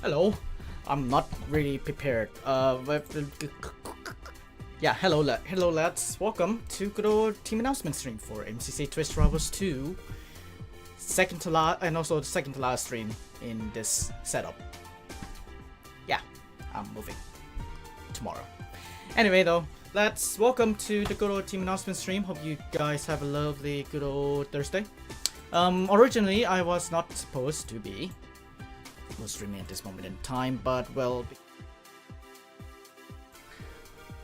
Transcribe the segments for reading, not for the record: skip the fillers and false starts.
Hello. I'm not really prepared. Yeah, hello lads. Welcome to good old team announcement stream for MCC Twitch Rivals 2. Second to last, and also the second to last stream in this setup. Yeah, I'm moving tomorrow. Anyway though, let's welcome to the good old team announcement stream. Hope you guys have a lovely good old Thursday. Originally I was not supposed to be streaming at this moment in time, but well,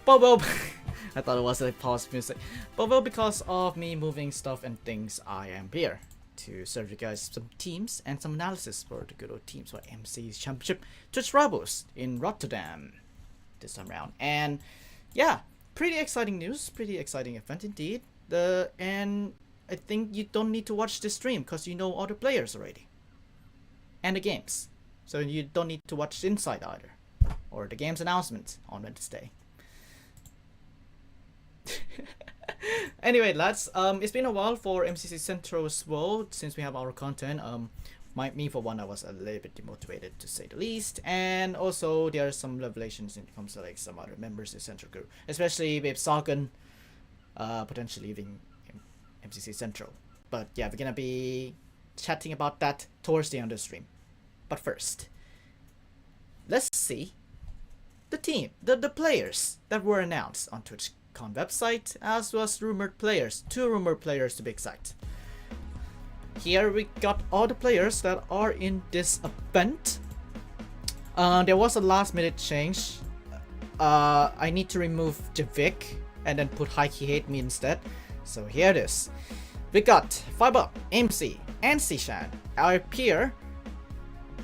I thought it was a pause music, but well, because of me moving stuff and things, I am here to serve you guys some teams and some analysis for the good old teams for MCC Championship Twitch Rivals in Rotterdam this time around. And yeah, pretty exciting news, pretty exciting event indeed. And I think you don't need to watch this stream because you know all the players already and the games, so you don't need to watch Inside either, or the game's announcement on Wednesday. Anyway lads, it's been a while for MCC Central as well since we have our content. Me for one, I was a little bit demotivated to say the least, and also there are some revelations when it comes to like some other members in Central Group, especially with Sagan potentially leaving MCC Central. But yeah, we're gonna be chatting about that towards the end of the stream. But first, let's see the team, the players that were announced on TwitchCon website, as well as rumored players, 2 rumored players to be exact. Here we got all the players that are in this event. There was a last minute change. I need to remove Javik and then put Heike Hate Me instead. So here it is. We got Fiber, MC, and Sishan, our peer,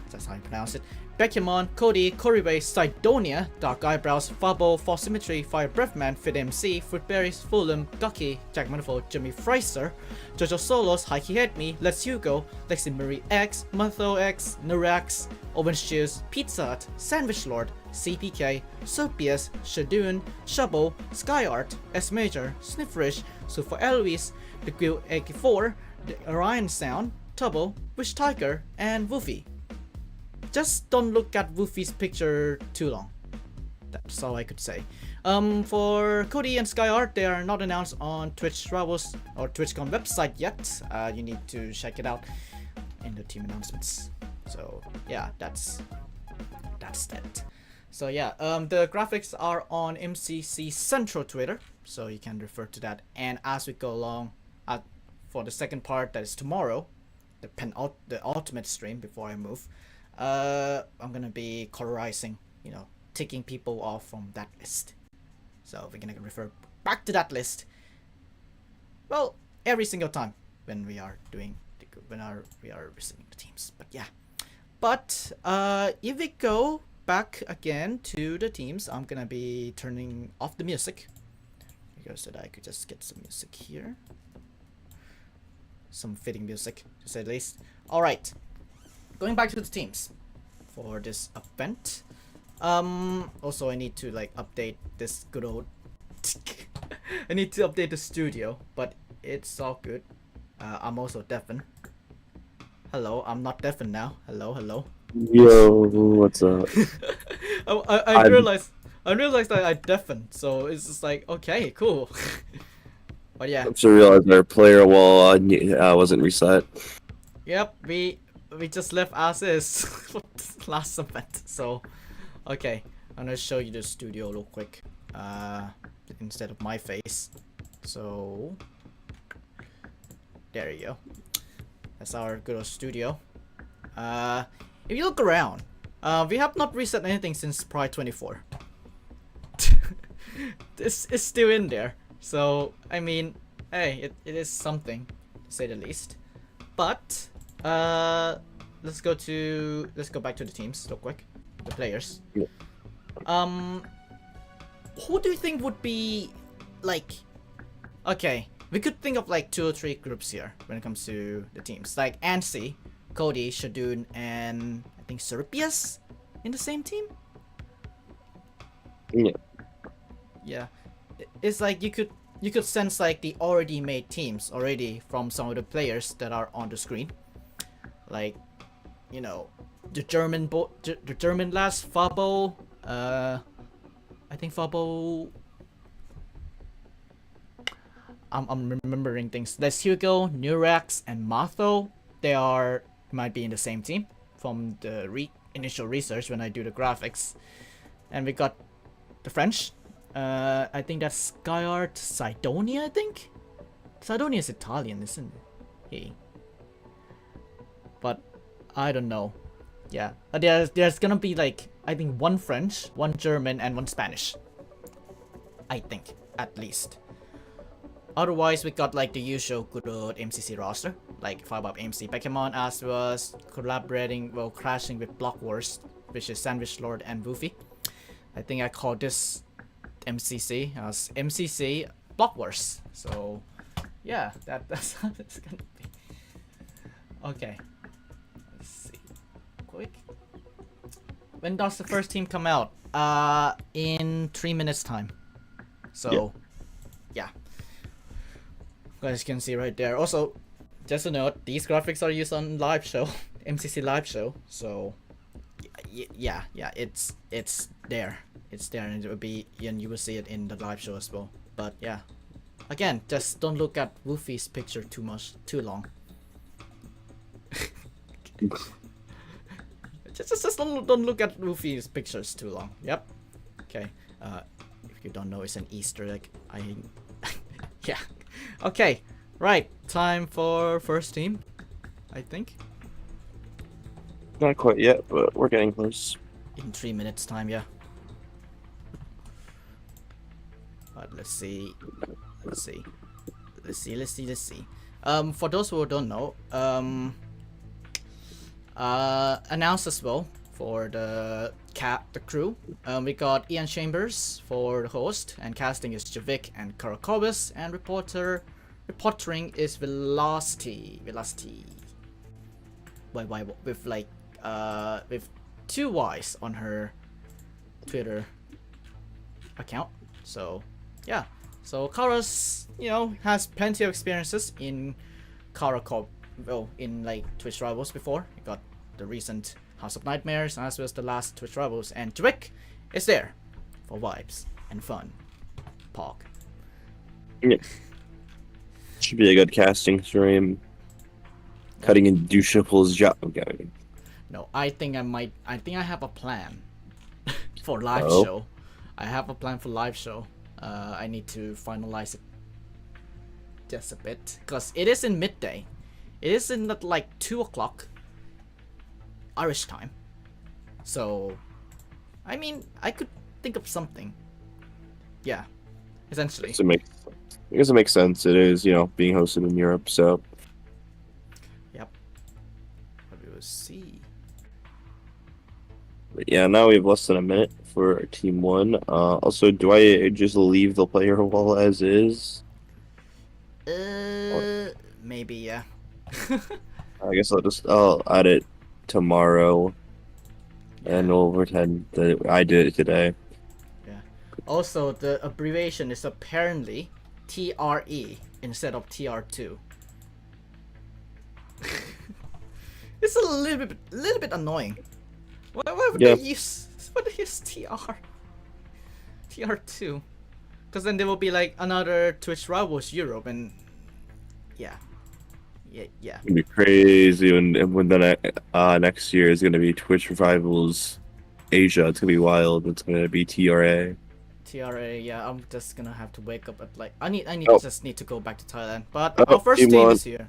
that's how you pronounce it, Bekimon, Cody, Koribay, Sidonia, Dark Eyebrows, Fabo, False Symmetry, Fire Breathman, Fit MC, Fruitberries, Fulham, Gucky, Jack Manifold, Jimmy Freister, Jojo Solos, Heike Hate Me, Let's Hugo, Lexi Marie X, Matho X, Nurax, Owen Shoes, Pizza Hut, Sandwich Lord, CPK, Sopius, Shadoon, Shabo, Skyart, S Major, Sniffrish, Sufa Eloise, The Grill 84, The Orion Sound, Tubbo, Wish Tiger, and Woofy. Just don't look at Woofy's picture too long. That's all I could say. For Cody and Skyart, they are not announced on Twitch Rivals or TwitchCon website yet. You need to check it out in the team announcements. So yeah, that's that. So yeah, the graphics are on MCC Central Twitter, so you can refer to that. And as we go along, for the second part, that is tomorrow, the ultimate stream before I move, I'm gonna be colorizing, you know, taking people off from that list. So we're gonna refer back to that list, well, every single time when we are doing we are receiving the teams. But yeah, but if we go back again to the teams, I'm gonna be turning off the music because that I could just get some music here, some fitting music to say the least. All right. Going back to the teams for this event. Also I need to like update this good old I need to update the studio, but it's all good. I'm also deafened. Hello, I'm not deafened now. Hello. Yo, what's up? I realized that I deafened, so it's just like, okay, cool. But yeah. I'm sure realized our player wall wasn't reset. Yep, we just left as is for this last event. So okay, I'm gonna show you the studio real quick instead of my face. So there you go. That's our good old studio. If you look around, we have not reset anything since Pride 24. This is still in there, so I mean, hey, it is something to say the least. But let's go back to the teams real quick, the players. Yeah. Who do you think would be like, okay, we could think of like 2 or 3 groups here when it comes to the teams, like Ansi, Cody, Shadoon, and I think Serpius in the same team. Yeah, it's like you could sense like the already made teams already from some of the players that are on the screen. Like, you know, the German last Fabo. I think Fabo. I'm remembering things. There's Hugo, Nurex, and Matho. They might be in the same team from the initial research when I do the graphics. And we got the French. I think that's Skyart Sidonia. I think Sidonia is Italian, isn't he? But I don't know. Yeah, there's gonna be like I think one French, one German, and one Spanish. I think at least. Otherwise, we got like the usual good old MCC roster, like 5-up MC Pokemon, as well as collaborating, well, crashing with Block Wars, which is Sandwich Lord and Woofy. I think I call this MCC as MCC Block Wars. So, yeah, that's how it's gonna be. Okay, let's see, quick. When does the first team come out? In 3 minutes time. So, yeah. As you can see right there. Also, just a note, these graphics are used on live show, MCC live show. So, yeah, it's there. It's there, and it will be, and you will see it in the live show as well. But yeah, again, just don't look at Woofy's picture too long. just don't look at Woofy's pictures too long. Yep. Okay. If you don't know, it's an Easter egg. Yeah. Okay, right. Time for first team, I think. Not quite yet, but we're getting close. In 3 minutes time, yeah. But let's see. For those who don't know, announced as well for the crew. We got Ian Chambers for the host, and casting is Javik and Karakobis, and reporting is Velocity. Why with like with 2 Y's on her Twitter account. So yeah. So Kara's, has plenty of experiences in in like Twitch Rivals before. He got the recent House of Nightmares, as well as the last Twitch Rivals, and Javik is there for vibes and fun. Pog. Yeah. Should be a good casting stream. Cutting in Dushable's job. Okay. No, I think I have a plan for live show. I have a plan for live show. I need to finalize it just a bit, because it is in midday. It is in like 2 o'clock Irish time. So, I mean, I could think of something. Yeah, essentially. I guess it makes sense. It is, being hosted in Europe, so. Yep. But we will see. But yeah, now we have less than a minute for Team 1. Also, do I just leave the player wall as is? Maybe, yeah. I guess I'll add it tomorrow, and we'll pretend that I did it today. Yeah. Also, the abbreviation is apparently TRE instead of TR2. It's a little bit annoying. Why would they use TR2? Because then there will be like another Twitch Rivals Europe, and yeah. It'd be crazy when the next year is gonna be Twitch Rivals Asia. It's gonna be wild. It's gonna be TRA. Yeah. I'm just gonna have to wake up at like I just need to go back to Thailand. But Oh, our first team team one. is here.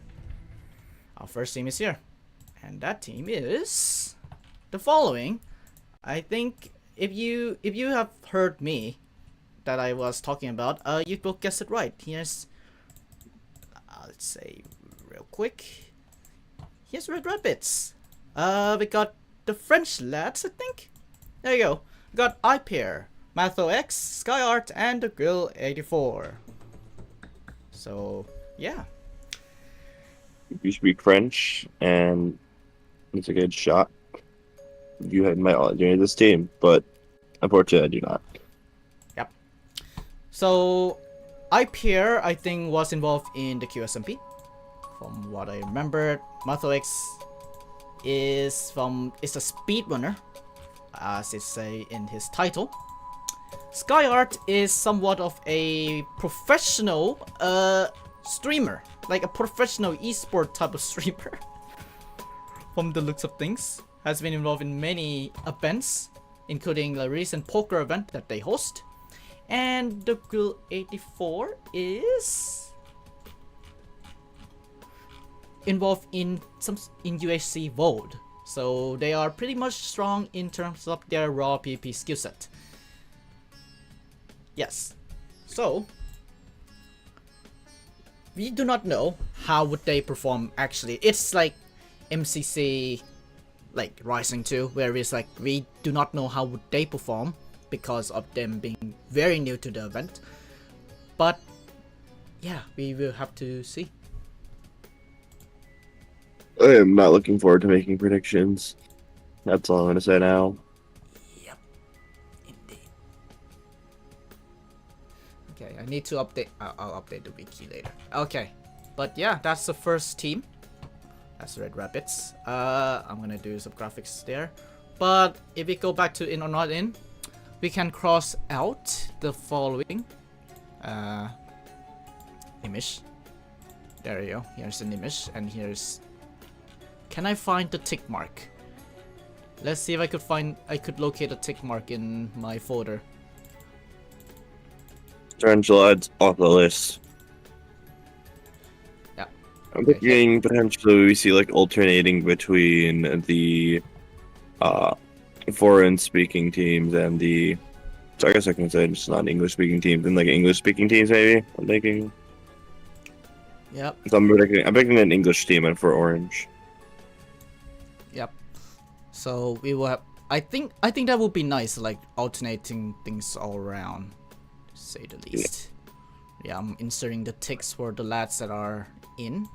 Our first team is here, and that team is the following. I think if you have heard me that I was talking about, you will guess it right. Here's let's say real quick. Here's Red Rabbits. We got the French lads, I think. There you go. We got iPair, Matho X, Skyart, and the Grill 84. So yeah. You speak French, and it's a good shot. You might join this team, but unfortunately, I do not. Yep. So, iPair, I think, was involved in the QSMP. From what I remember, Matho X is a speedrunner, as it say in his title. Skyart is somewhat of a professional streamer, like a professional esport type of streamer. From the looks of things, has been involved in many events, including the recent poker event that they host. And the Grill 84 is involved in UHC Void, so they are pretty much strong in terms of their raw PvP skill set. Yes, so we do not know how would they perform. Actually, it's like MCC like Rising 2, where it's like we do not know how would they perform because of them being very new to the event. But yeah, we will have to see. I am not looking forward to making predictions. That's all I'm gonna say now. Yep, indeed. Okay, I need to update. I'll update the wiki later. Okay, but yeah, that's the first team. That's Red Rapids. I'm gonna do some graphics there. But if we go back to in or not in, we can cross out the following image. There you go. Here's an image, and here's. Can I find the tick mark? Let's see if I could locate a tick mark in my folder. Tarantula adds off the list. Yeah. I'm thinking potentially we see like alternating between the foreign speaking teams and the, so I guess I can say just not English speaking teams and like English speaking teams maybe. I'm thinking. Yep. So I'm predicting an English team and for Orange. Yep. So we will have. I think that would be nice, like alternating things all around, to say the least. Yeah, I'm inserting the ticks for the lads that are in.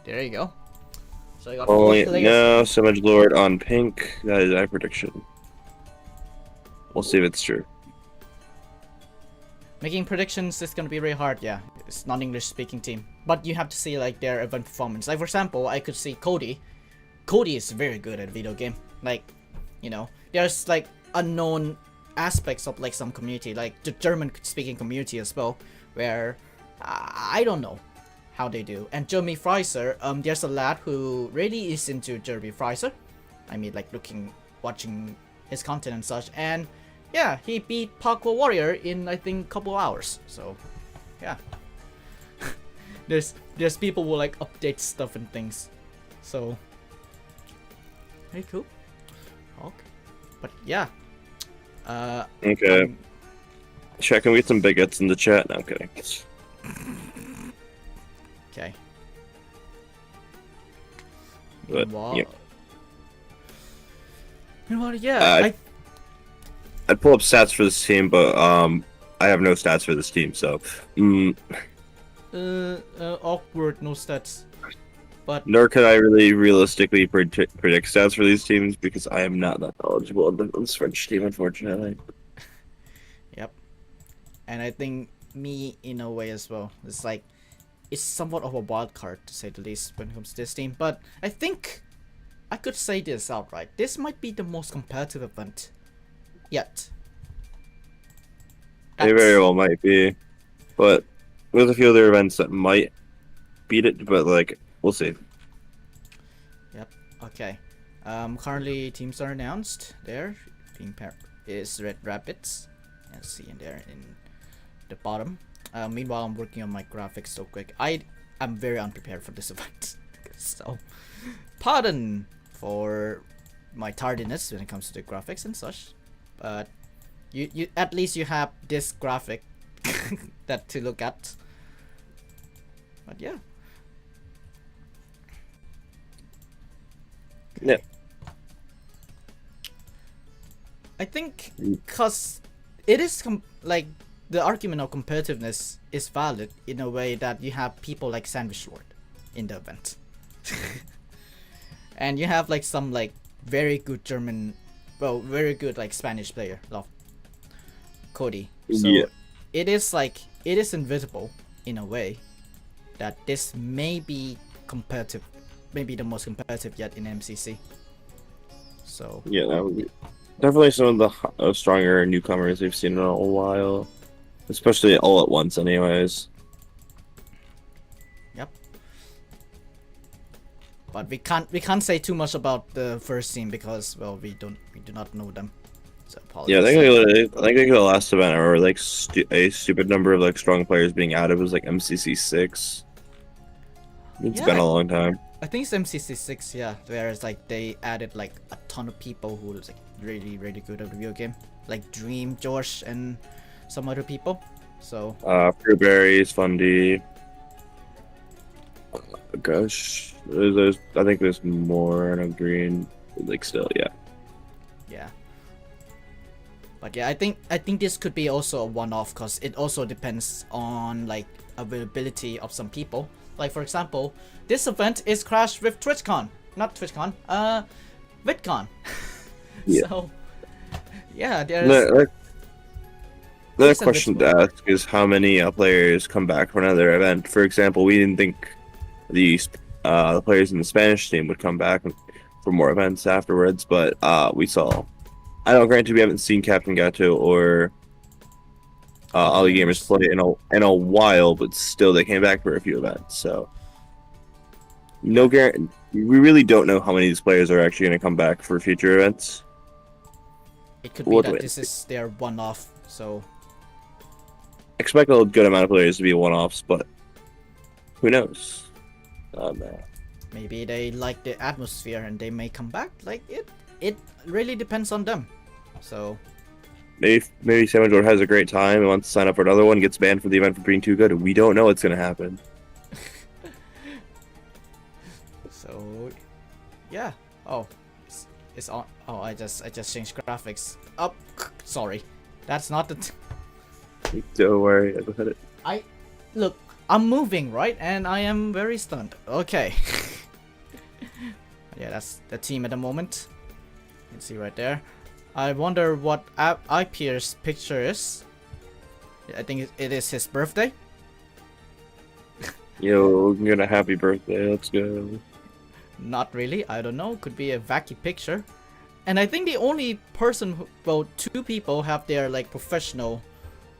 There you go. So I got Only four players. no Savage Lord on pink. That is my prediction. We'll see if it's true. Making predictions is gonna be really hard. Yeah, it's non-English speaking team, but you have to see like their event performance. Like for example, I could see Cody. Cody is very good at video game. Like, you know, there's like unknown aspects of like some community, like the German speaking community as well, where I don't know how they do. And Jeremy Fraser, there's a lad who really is into Jeremy Fraser. I mean, like watching his content and such. And yeah, he beat Parkour Warrior in I think a couple hours. So yeah, there's people who like update stuff and things. So. Very cool. Okay. But yeah. Okay. Check and we get some bigots in the chat. No, I'm kidding. Okay. But, yeah. Yeah. I'd pull up stats for this team, but I have no stats for this team, so Awkward, no stats. But nor could I really realistically predict stats for these teams because I am not that knowledgeable on this French team, unfortunately. Yep. And I think me in a way as well. It's like it's somewhat of a wild card to say the least when it comes to this team. But I think I could say this outright. This might be the most competitive event yet. It very well might be, but there's a few other events that might beat it, but like. We'll see. Yep. Okay. Currently teams are announced. There, being paired is Red Rapids. You see in there in the bottom. Meanwhile, I'm working on my graphics so quick. I'm very unprepared for this event. So, pardon for my tardiness when it comes to the graphics and such. But you at least you have this graphic that to look at. But yeah. Yeah. I think because it is like the argument of competitiveness is valid in a way that you have people like Sandwich Lord in the event. And you have like some like very good German, well, very good like Spanish player, love Cody. So yeah. it is invisible in a way that this may be competitive maybe the most competitive yet in MCC. So Yeah, that would be definitely some of the stronger newcomers we've seen in a while, especially all at once, anyways. yep. But we can't say too much about the first team because well we do not know them. So apologies. Yeah, I think the last event, or like a stupid number of like strong players being added was like MCC 6. It's been a long time. I think it's MCC 6, yeah. Whereas like they added like a ton of people who was like really good at the video game, like Dream, Josh, and some other people. So Fruitberries, Fundy. Gosh, there's I think there's more on Green. Like still, yeah. Yeah. But yeah, I think this could be also a one-off because it also depends on like availability of some people. Like for example, this event is crashed with TwitchCon, not TwitchCon, VidCon. Yeah. So yeah, there's. The question to ask is how many players come back for another event. For example, we didn't think the players in the Spanish team would come back for more events afterwards, but we saw. I know, granted, we haven't seen Captain Gato or Ali Gamers play in a while, but still they came back for a few events. So no guarantee. We really don't know how many of these players are actually going to come back for future events. It could be that this is their one-off. So expect a good amount of players to be one-offs, but who knows? Maybe they like the atmosphere and they may come back. Like it really depends on them. So maybe Samuel has a great time and wants to sign up for another one, gets banned from the event for being too good. We don't know what's gonna happen. So yeah. Oh, it's on. Oh, I just changed graphics. Oh, sorry. That's not the. Don't worry, I got it. Look. I'm moving, right? And I am very stunned. Okay. Yeah, that's the team at the moment. You can see right there. I wonder what IP's picture is. I think it is his birthday. Yo, I'm gonna happy birthday. Let's go. Not really. I don't know. Could be a wacky picture. And I think the only person, well, two people have their like professional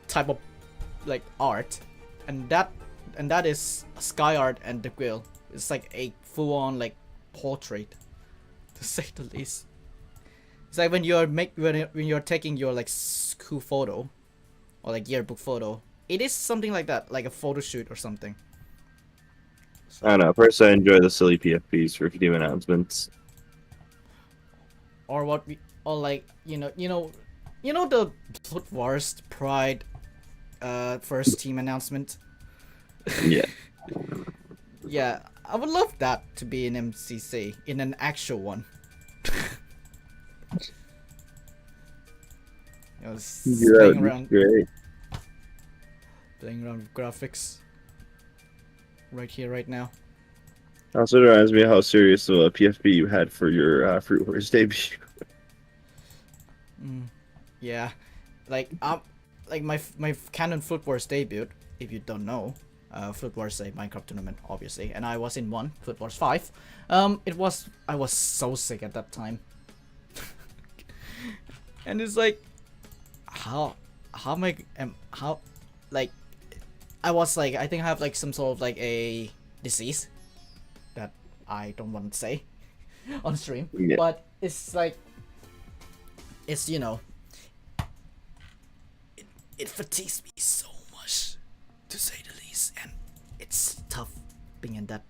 type of like art, and that is Sky Art and the Grill. It's like a full-on like portrait, to say the least. It's like when you're taking your like school photo or like yearbook photo. It is something like that, like a photo shoot or something. So, I don't know. First, I enjoy the silly PFPs for team announcements. Or what we, or like you know the Blood Wars Pride, first team announcement. Yeah. Yeah, I would love that to be in MCC, in an actual one. Playing around with graphics. Right here, right now. Also reminds me how serious of a PFP you had for your Fruit Wars debut. Yeah, like my Canon Fruit Wars debut. If you don't know, Fruit Wars a Minecraft tournament, obviously, and I was in one, Fruit Wars 5. I was so sick at that time, and it's like, how like, I was like, I think I have like some sort of like a disease that I don't want to say on stream, yeah. But it's like, it's it fatigues me so much, to say the least, and it's tough being in that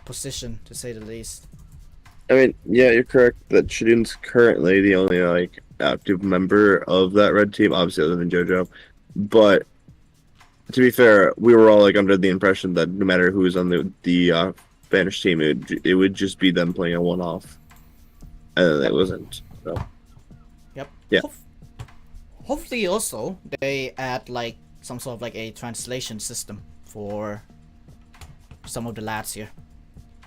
position, to say the least. I mean, yeah, you're correct that Shadun's currently the only like active member of that red team, obviously other than JoJo. But to be fair, we were all like under the impression that no matter who was on the Spanish team, it would just be them playing a one-off, and it wasn't. So. Yep. Yeah. Hopefully, also they add like some sort of like a translation system for some of the lads here.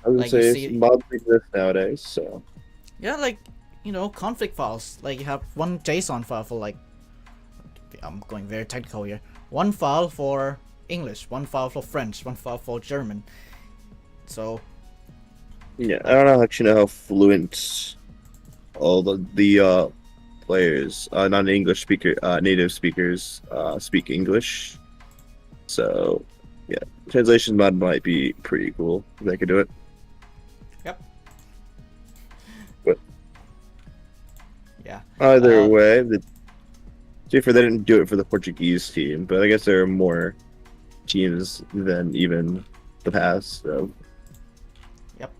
I would like say mods exist nowadays, so. Yeah, like config files. Like you have one JSON file for like. I'm going very technical here. One file for English, one file for French, one file for German. So Yeah, I don't know actually know how fluent all the players, non-English native speakers, speak English. So, yeah, translation mod might be pretty cool if they could do it. yep. But Yeah. either way, they didn't do it for the Portuguese team, but I guess there are more teams than even the past. So. Yep.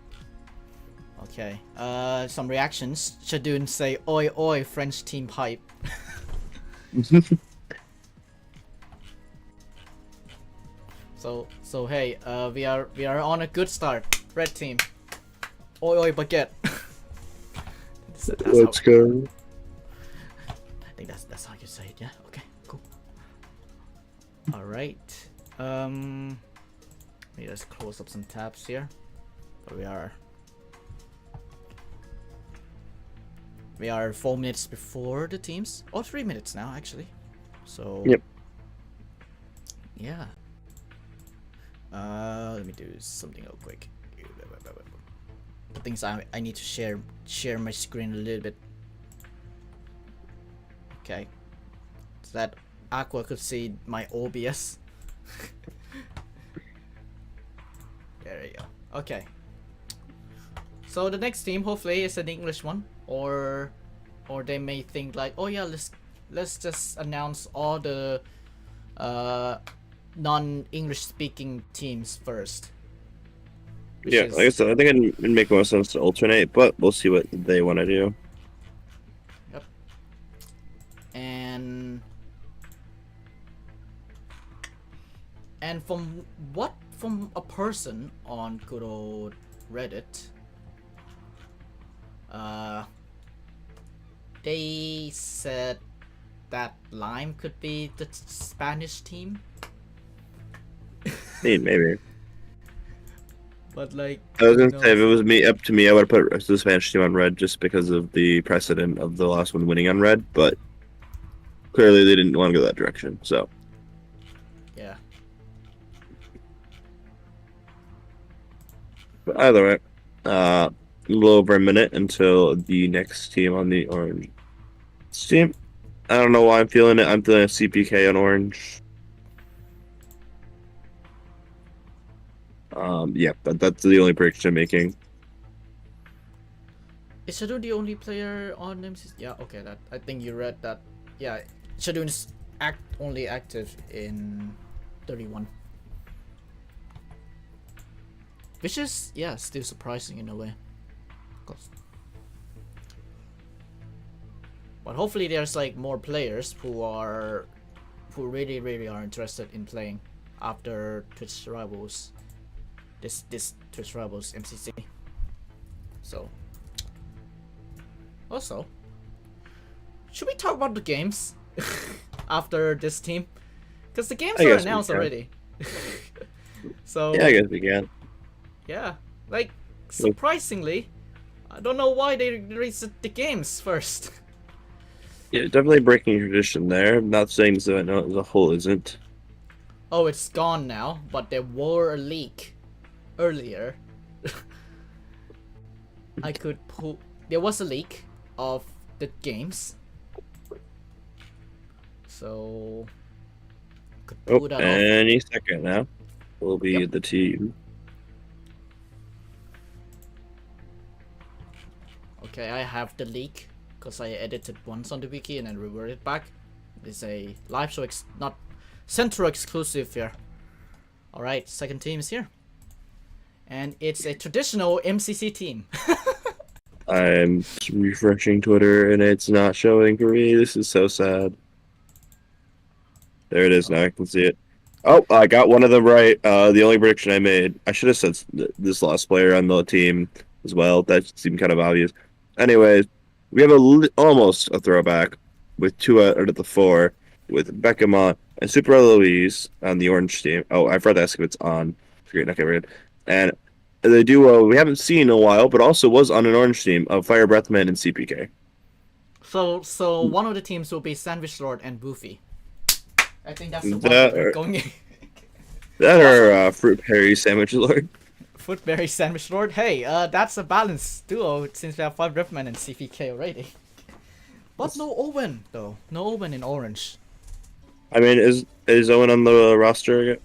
Okay. Some reactions. Shadoon say, "Oi oi, French team hype." So hey, we are on a good start. Red team. Oi oi baguette. Let's go. I think that's how you say it. Yeah. Okay. Cool. All right. Let me just close up some tabs here. But we are 4 minutes before the teams, or 3 minutes now actually. So yep. Yeah. Let me do something real quick. The things I need to share my screen a little bit. Okay. So that Aqua could see my OBS. There you go. Okay. So the next team hopefully is an English one, or they may think like, oh yeah, let's just announce all the non-English speaking teams first. Yeah, like I said, I think it'd make more sense to alternate, but we'll see what they want to do. Yep. And from a person on good old Reddit, they said that Lime could be the Spanish team. Maybe. But like, I was gonna say, if it was up to me, I would have put the Spanish team on red just because of the precedent of the last one winning on red. But clearly, they didn't want to go that direction. So yeah. But either way, a little over a minute until the next team on the orange team. I don't know why I'm feeling it. I'm feeling a CPK on orange. Yeah, that's the only prediction I'm making. Is Shadoon the only player on MCC? Yeah, okay, that I think you read that. Yeah, Shadoon is only active in 31. Which is, yeah, still surprising in a way. But hopefully there's like more players who really are interested in playing after Twitch Rivals. This Twitch Rivals MCC. So also, should we talk about the games after this team? Because the games are announced already. So yeah, I guess we can. Yeah, like surprisingly, I don't know why they released the games first. Yeah, definitely breaking tradition there. I'm not saying so. I know the whole isn't. Oh, it's gone now, but there were a leak earlier. There was a leak of the games, so could pull that off. Any second now will be the team. Okay, I have the leak because I edited once on the wiki and then reverted back. It's a live show, not Central exclusive here. Alright, second team is here. And it's a traditional MCC team. I'm refreshing Twitter and it's not showing for me. This is so sad. There it is. Now I can see it. Oh, I got one of them right. The only prediction I made, I should have said this last player on the team as well. That seemed kind of obvious. Anyways, we have almost a throwback with 2 out of the 4 with Beckhamont and Super Eloise on the orange team. Oh, I forgot to ask if it's on. Great, okay, we're good. And the duo we haven't seen in a while, but also was on an orange team of Fire Breathman and CPK. So one of the teams will be Sandwich Lord and Boofy. I think that's the one we're going in. That or Fruit Perry Sandwich Lord. Footberry Sandwich Lord. Hey, that's a balanced duo since we have 5 Riftman and CPK already. But no Owen though. No Owen in orange. I mean, is Owen on the roster again?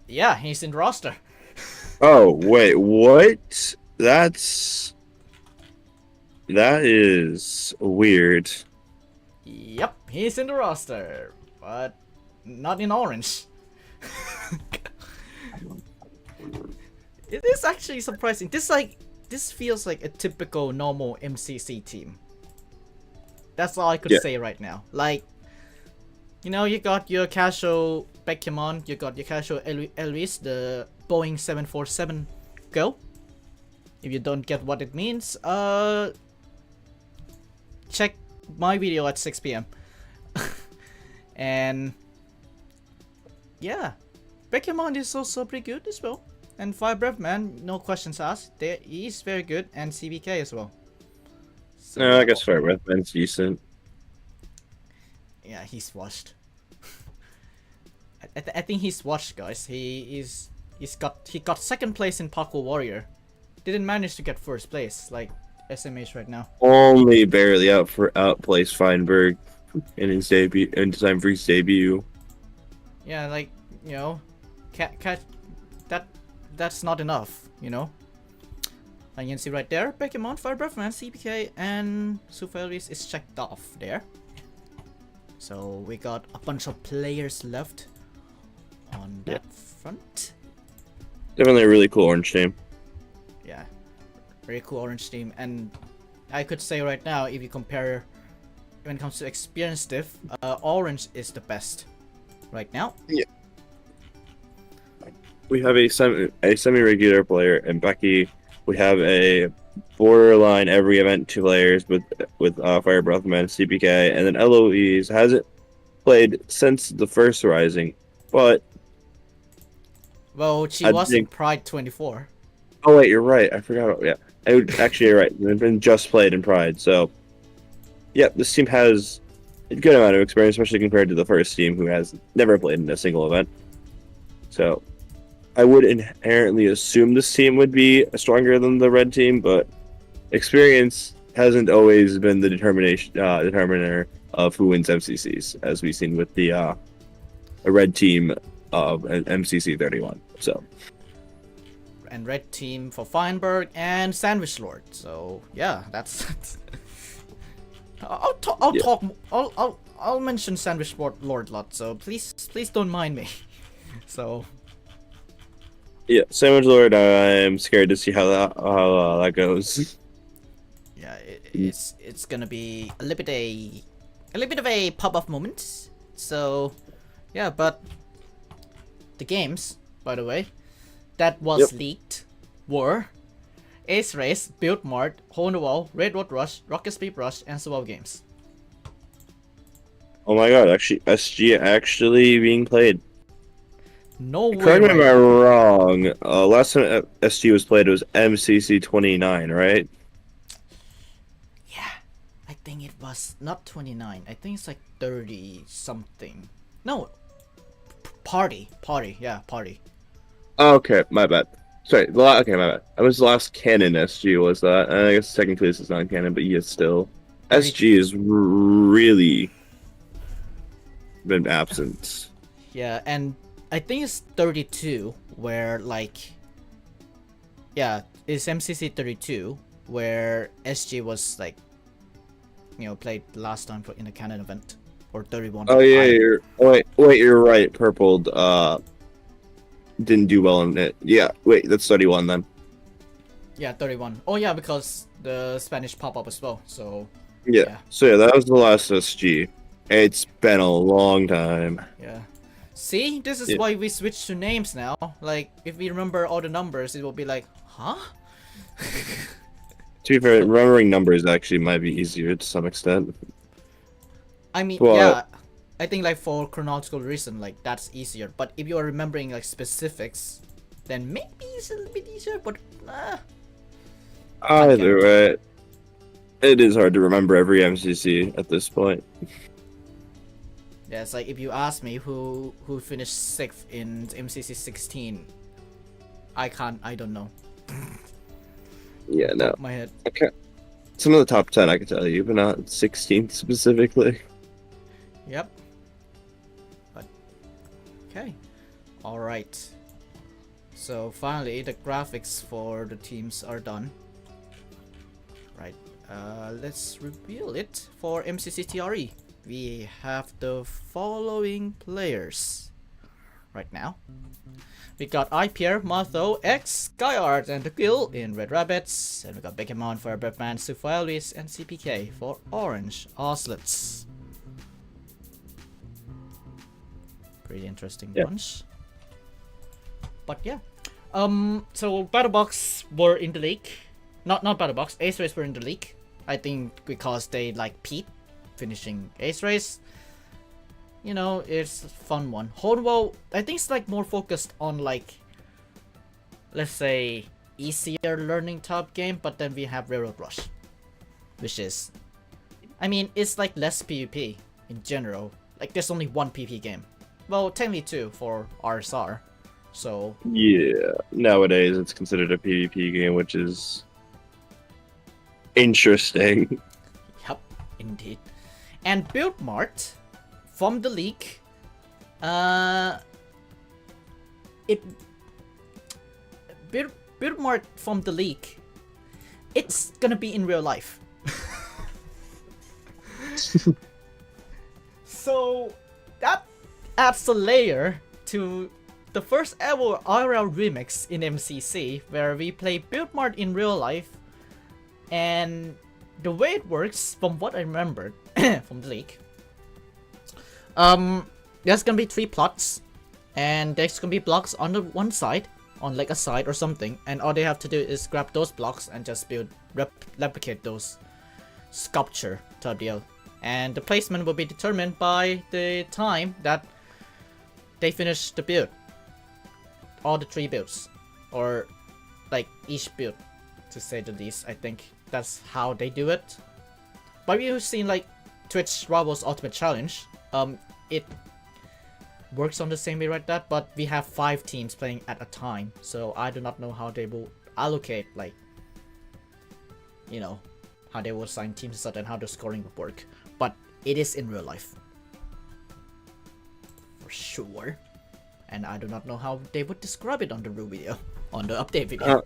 Yeah, he's in the roster. Oh wait, what? That is weird. Yep, he's in the roster, but not in orange. It is actually surprising. This feels like a typical normal MCC team. That's all I could say right now. Like, you know, you got your casual Pokemon, you got your casual Elvis, the Boeing 747 girl. If you don't get what it means, check my video at 6 p.m. And yeah, Pokemon is also pretty good as well. And Firebreath Man, no questions asked. He's very good, and CBK as well. So, No, I guess Firebreath Man's decent. Yeah, he's washed. I think he's washed, guys. He got second place in Parkour Warrior. Didn't manage to get first place like SMH right now. Only barely outplaced Feinberg in his debut, in time for his debut. Yeah, like, you know, that's not enough, you know. And you can see right there, Pokemon, Firebreath Man, CPK, and Sufelvis is checked off there. So we got a bunch of players left on that front. Definitely a really cool orange team. Yeah, very cool orange team. And I could say right now, if you compare when it comes to experience diff, orange is the best right now. Yeah. We have a semi-regular player in Becky. We have a borderline every event 2 players with Firebreath Man, CPK, and then Eloise hasn't played since the first Rising, but well, she was in Pride 24. Oh wait, you're right. I forgot. Actually, you're right. They've been just played in Pride, so yeah, this team has a good amount of experience, especially compared to the first team who has never played in a single event. So I would inherently assume this team would be stronger than the red team, but experience hasn't always been the determiner of who wins MCCs, as we've seen with the red team of MCC 31. So. And red team for Feinberg and Sandwich Lord. So yeah, that's. I'll mention Sandwich Lord lot. So please don't mind me. So. Yeah, Sandwich Lord. I'm scared to see how that goes. Yeah, it's gonna be a little bit of a pop-off moment. So, yeah, but the games, by the way, that was leaked were Ace Race, Build Mart, Hole in the Wall, Redwood Rush, Rocket Speed Rush, and Survival Games. Oh my god, actually, SG actually being played. No way. Correct me if I'm wrong. Last time SG was played, it was MCC 29, right? Yeah, I think it was not 29. I think it's like 30 something. No, party. Yeah, party. Okay, my bad. Sorry, okay, my bad. I was the last canon SG was that. And I guess technically this is not canon, but yes, still. 32. SG has really been absent. Yeah, and I think it's 32 where like, yeah, it's MCC 32 where SG was like, you know, played last time in a canon event, or 31. Oh yeah, wait, you're right. Purpled didn't do well in it. Yeah, wait, that's 31 then. Yeah, 31. Oh yeah, because the Spanish pop up as well. So yeah. So yeah, that was the last SG. It's been a long time. Yeah. See, this is why we switched to names now. Like, if we remember all the numbers, it will be like, huh? To be fair, remembering numbers actually might be easier to some extent. I mean, yeah, I think like for chronological reason, like that's easier. But if you are remembering like specifics, then maybe it's a little bit easier. But either way, it is hard to remember every MCC at this point. Yeah, it's like if you ask me who finished 6th in MCC 16, I don't know. Yeah, no. My head. Okay. Some of the top 10 I can tell you, but not 16th specifically. Yep. But okay. All right. So finally, the graphics for the teams are done. Right. Let's reveal it for MCC TRE. We have the following players right now. We got iPierre, Martho, X, Skyart, and the Gill in Red Rabbits. And we got Beckemon for Birdman, Sufaelis, and CPK for Orange Ocelots. Pretty interesting bunch. But yeah. So Battlebox were in the league. Not Battlebox, Ace Race were in the league. I think because they like Pete finishing Ace Race. You know, it's a fun one. Hornwall, I think it's like more focused on like, let's say, easier learning type game, but then we have Railroad Rush, which is, I mean, it's like less PvP in general. Like there's only one PvP game. Well, technically two for RSR. So yeah, nowadays it's considered a PvP game, which is interesting. Yep, indeed. And Build Mart from the league, Build Mart from the league, it's gonna be in real life. So that adds a layer to the first ever IRL remix in MCC, where we play Build Mart in real life, and the way it works, from what I remembered from the league, there's gonna be 3 plots, and there's gonna be blocks on the one side, on like a side or something, and all they have to do is grab those blocks and just replicate those sculpture type deal. And the placement will be determined by the time that they finish the build. All the 3 builds, or like each build, to say the least. I think that's how they do it. But we've seen like Twitch Rivals Ultimate Challenge. It works on the same way like that, but we have 5 teams playing at a time, so I do not know how they will allocate, like, you know, how they will assign teams and such, and how the scoring will work. But it is in real life, for sure. And I do not know how they would describe it on the rule video, on the update video.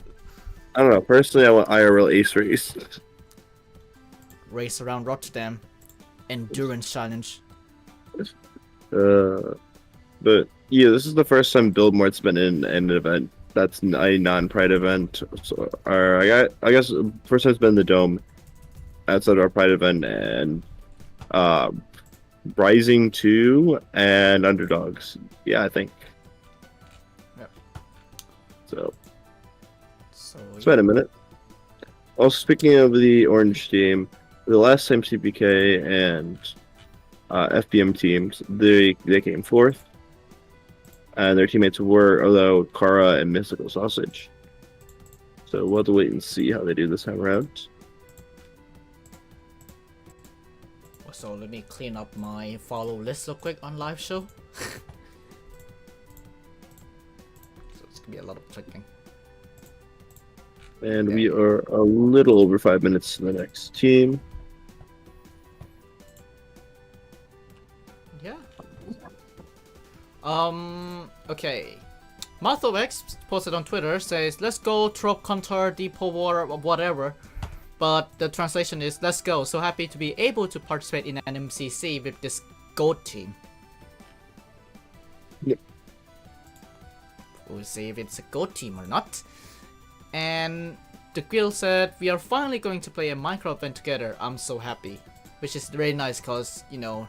I don't know. Personally, I want IRL Ace Race. Race around Rotterdam, endurance challenge. But yeah, this is the first time Build Mart's been in an event that's a non-Pride event. So, I guess first time it's been the Dome outside of our Pride event, and Rising 2 and Underdogs. Yeah, I think. Yep. So it's been a minute. Also, speaking of the Orange team, the last time CPK and FBM teams, they came 4th, and their teammates were, although, Kara and Mystical Sausage. So we'll have to wait and see how they do this time around. So let me clean up my follow list real quick on live show. So it's gonna be a lot of clicking. And we are a little over 5 minutes to the next team. Yeah. Okay. Martho X posted on Twitter, says, "Let's go Trop Counter Depot War or whatever." But the translation is, "Let's go. So happy to be able to participate in an MCC with this GOAT team." Yep. We'll see if it's a GOAT team or not. And the Grill said, "We are finally going to play a Minecraft event together. I'm so happy." Which is very nice, because, you know,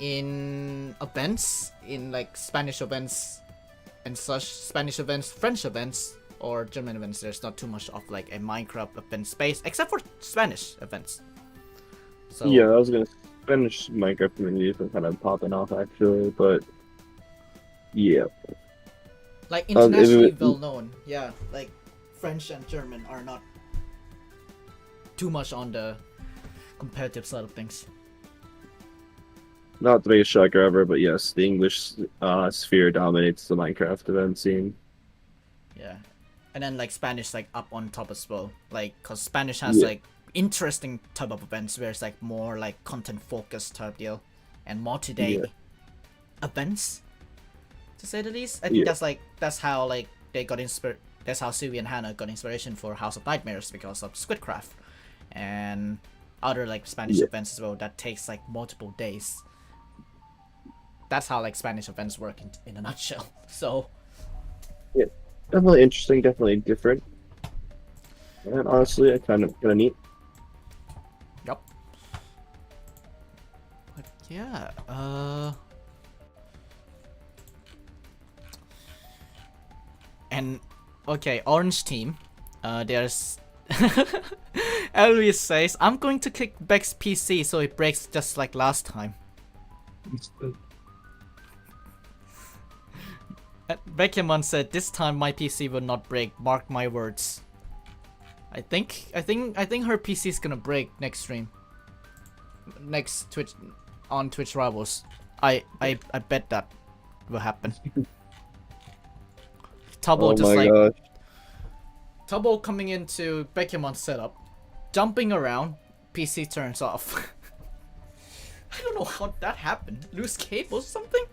in events, in like Spanish events and such, Spanish events, French events, or German events, there's not too much of like a Minecraft event space, except for Spanish events. So yeah, I was gonna Spanish Minecraft community has been kind of popping off actually, but yeah, like internationally well known. Yeah, like French and German are not too much on the competitive side of things. Not the biggest shocker ever, but yes, the English sphere dominates the Minecraft event scene. Yeah. and then like Spanish like up on top as well. Like, cause Spanish has Yeah. like interesting type of events where it's like more like content focused type deal, and multi-day events, to say the least. I think that's how like they got inspired. That's how Sylvie and Hannah got inspiration for House of Nightmares because of Squidcraft, and other like Spanish events as well that takes like multiple days. That's how like Spanish events work in a nutshell. So Yeah, definitely interesting, definitely different. And honestly, I kind of neat. yep. But yeah, and okay, orange team. There's Elvis says, I'm going to kick Beck's PC so it breaks just like last time. Beckman said, this time my PC will not break, mark my words. I think her PC is gonna break next stream. Next Twitch Rivals. I bet that will happen. Tubbo just like gosh. Tubbo coming into Beckman's setup, jumping around, PC turns off. I don't know how that happened. Loose cables or something?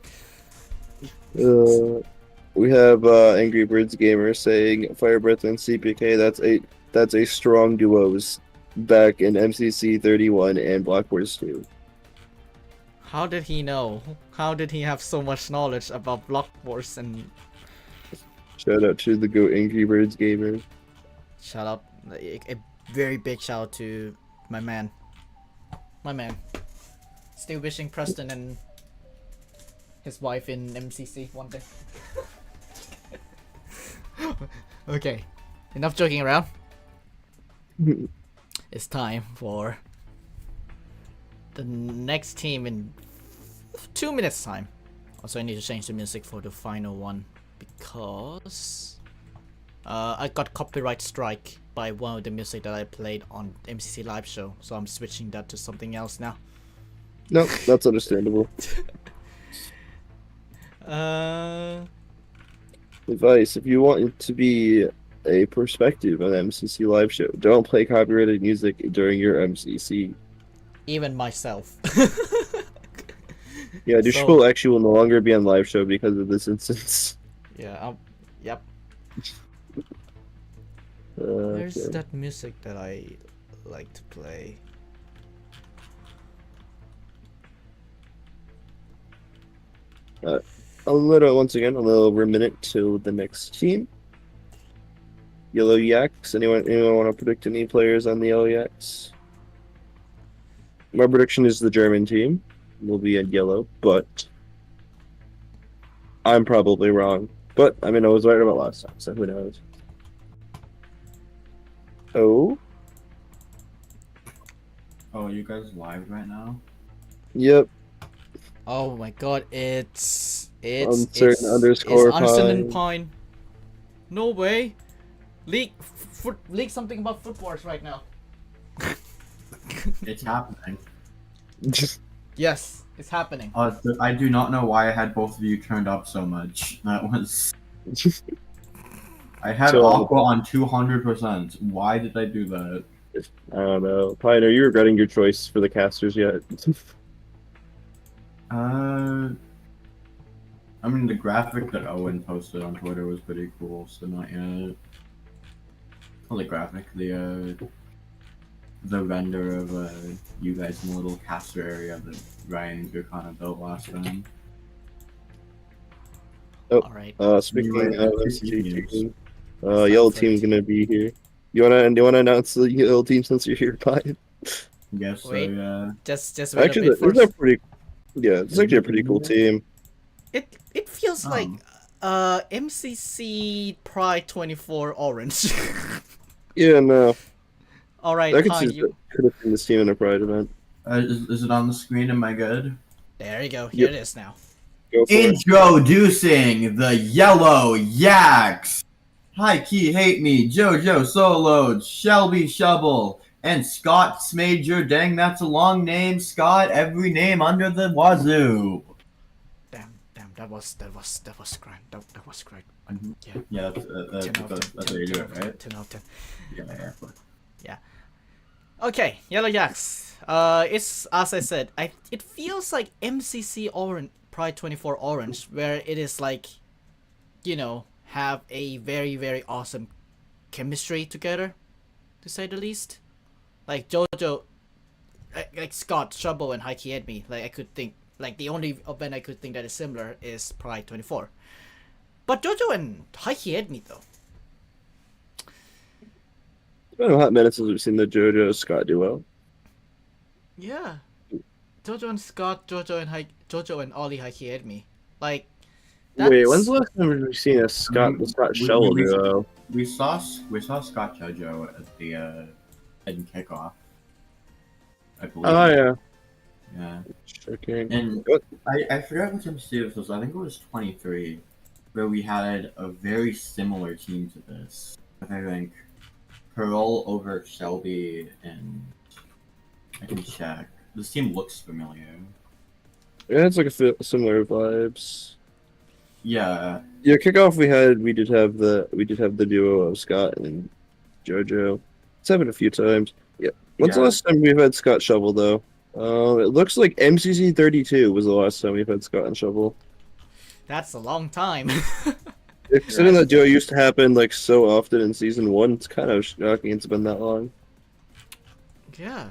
We have Angry Birds Gamer saying Firebreath and CPK. That's a strong duos back in MCC 31 and Black Wars 2. How did he know? How did he have so much knowledge about Block Wars and... Shout out to the GOAT Angry Birds Gamer. Shout out, a very big shout out to my man. My man. Still wishing Preston and his wife in MCC one day. Okay, enough joking around. It's time for the next team in 2 minutes time. Also, I need to change the music for the final one because I got copyright strike by one of the music that I played on MCC live show, so I'm switching that to something else now. No, that's understandable. Advice: if you want it to be a perspective on MCC live show, don't play copyrighted music during your MCC. Even myself. Yeah, Dushko will actually will no longer be on live show because of this instance. Yeah. Yep. Okay. Where's that music that I like to play? Once again, a little over a minute to the next team. Yellow Yaks. Anyone want to predict any players on the Yellow Yaks? My prediction is the German team will be in yellow, but I'm probably wrong. But I mean, I was right about last time, so who knows? Oh, you guys live right now? yep. Oh my god, it's Uncertain underscore Uncertain Pine. Pine. No way. Leak something about Foot Wars right now. It's happening. Yes, it's happening. I do not know why I had both of you turned up so much. That was... I had So- Aqua on 200%. Why did I do that? I don't know. Pine, are you regretting your choice for the casters yet? I mean, the graphic that Owen posted on Twitter was pretty cool, so not yet. Well, the graphic, the render of you guys in the little caster area that Ryan kind of built last time. Alright. Speaking Anyway, of two MCC teams. team, yellow team's gonna be here. You wanna announce the yellow team since you're here, Pine? Yes, Wait. so yeah. Just wait Actually, a bit this is first. a pretty. Yeah, it's actually a pretty cool team. It feels like MCC Pride 24 Orange. Yeah, no. Alright, I could Pine, see you... could have seen this team in a Pride event. Is it on the screen? Am I good? There you go, here Yep. it is now. Go for it. Introducing the Yellow Yaks! Hi Key Hate Me, Jojo Soloed, Shelby Shovel, and Scott Smager. Dang, that's a long name, Scott. Every name under the wazoo. Damn. that was great. That was great. Mhm. Yeah. Yeah, that's 10 out of 10. how you do it, right? 10 out of 10. Yeah. Okay, Yellow Yaks. It's as I said. It feels like MCC Orange, Pride 24 Orange, where it is like, have a very very awesome chemistry together, to say the least. Like JoJo, like Scott, Trouble, and Heike and me. Like I could think, like the only event I could think that is similar is Pride 24. But JoJo and Heike and me though. It's been a hot minute since we've seen the JoJo Scott duo. Yeah, JoJo and Scott, JoJo and Ollie, Heike and me. Like. Wait, when's the last time we've seen a Scott Shovel duo? We saw Scott JoJo at the in kickoff. I believe. Oh yeah. Yeah. Checking. And I forgot which MCC this was. I think it was 23, where we had a very similar team to this. I think Pearl over Shelby, and I can check. This team looks familiar. Yeah, it's like similar vibes. Yeah. Yeah, kickoff we did have the duo of Scott and JoJo. It's happened a few times. Yeah. When's the last time we've had Scott Shovel though? It looks like MCC 32 was the last time we've had Scott and Shovel. That's a long time. Considering that duo used to happen like so often in season 1, it's kind of shocking it's been that long. Yeah.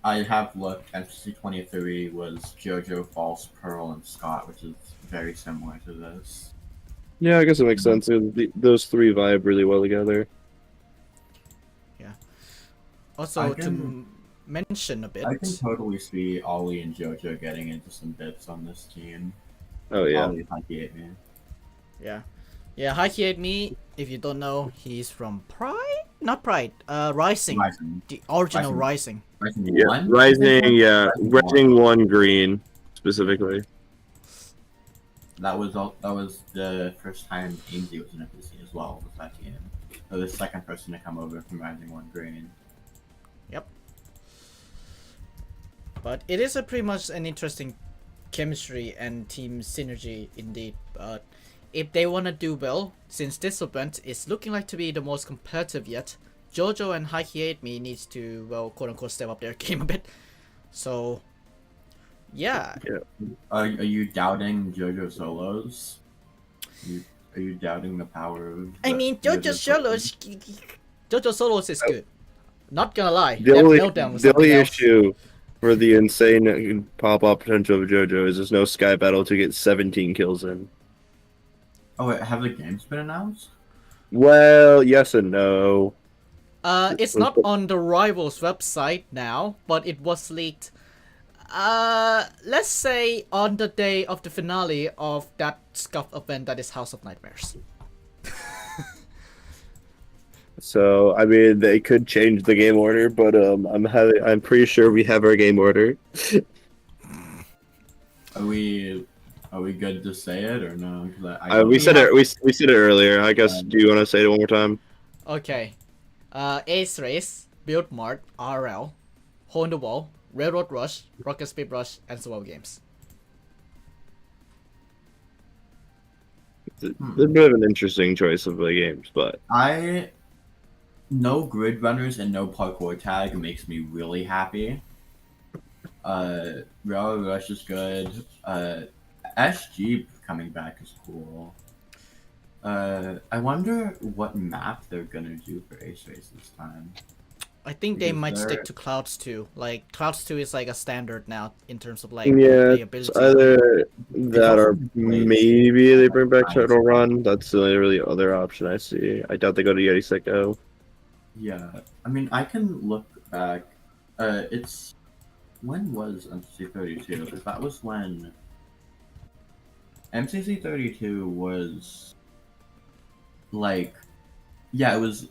I have looked. MCC 23 was JoJo, False, Pearl, and Scott, which is very similar to this. Yeah, I guess it makes sense. Those three vibe really well together. Yeah. Also, to mention a bit. I can totally see Ollie and JoJo getting into some bits on this team. Oh yeah. Ollie, Heike, man. Yeah. Yeah, Heike me, if you don't know, he's from Pride? Not Pride. Rising. The original Rising. Rising yeah. 1? Rising 1 green specifically. That was the first time Ainsley was in MCC as well with that team. So the second person to come over from Rising 1 green. Yep. But it is pretty much an interesting chemistry and team synergy indeed. But if they want to do well, since this event is looking like to be the most competitive yet, JoJo and Heike Me needs to, well, quote unquote, step up their game a bit. So, yeah. Are you doubting JoJo solos? Are you doubting the power of? I mean, JoJo solos is good. Not gonna lie. The only issue for the insane pop-up potential of JoJo is there's no Sky Battle to get 17 kills in. Oh, wait, have the games been announced? Well, yes and no. It's not on the Rivals website now, but it was leaked. Let's say on the day of the finale of that Scuff event that is House of Nightmares. So I mean, they could change the game order, but I'm pretty sure we have our game order. Are we good to say it or no? We said it earlier. I guess. Do you want to say it one more time? Okay. Ace Race, Build Mart, RL, Hole in the Wall, Railroad Rush, Rocket Speed Rush, and Swell Games. It's a bit of an interesting choice of the games, but no grid runners and no parkour tag makes me really happy. Railroad Rush is good. SG coming back is cool. I wonder what map they're gonna do for Ace Race this time. I think they might stick to Clouds 2. Like, Clouds 2 is like a standard now in terms of like playability. It's either that or maybe they bring back Turtle Run. That's the only really other option I see. I doubt they go to Yeti Sicko. Yeah, I mean, I can look back. When was MCC 32? Because that was when MCC 32 was like, yeah, it was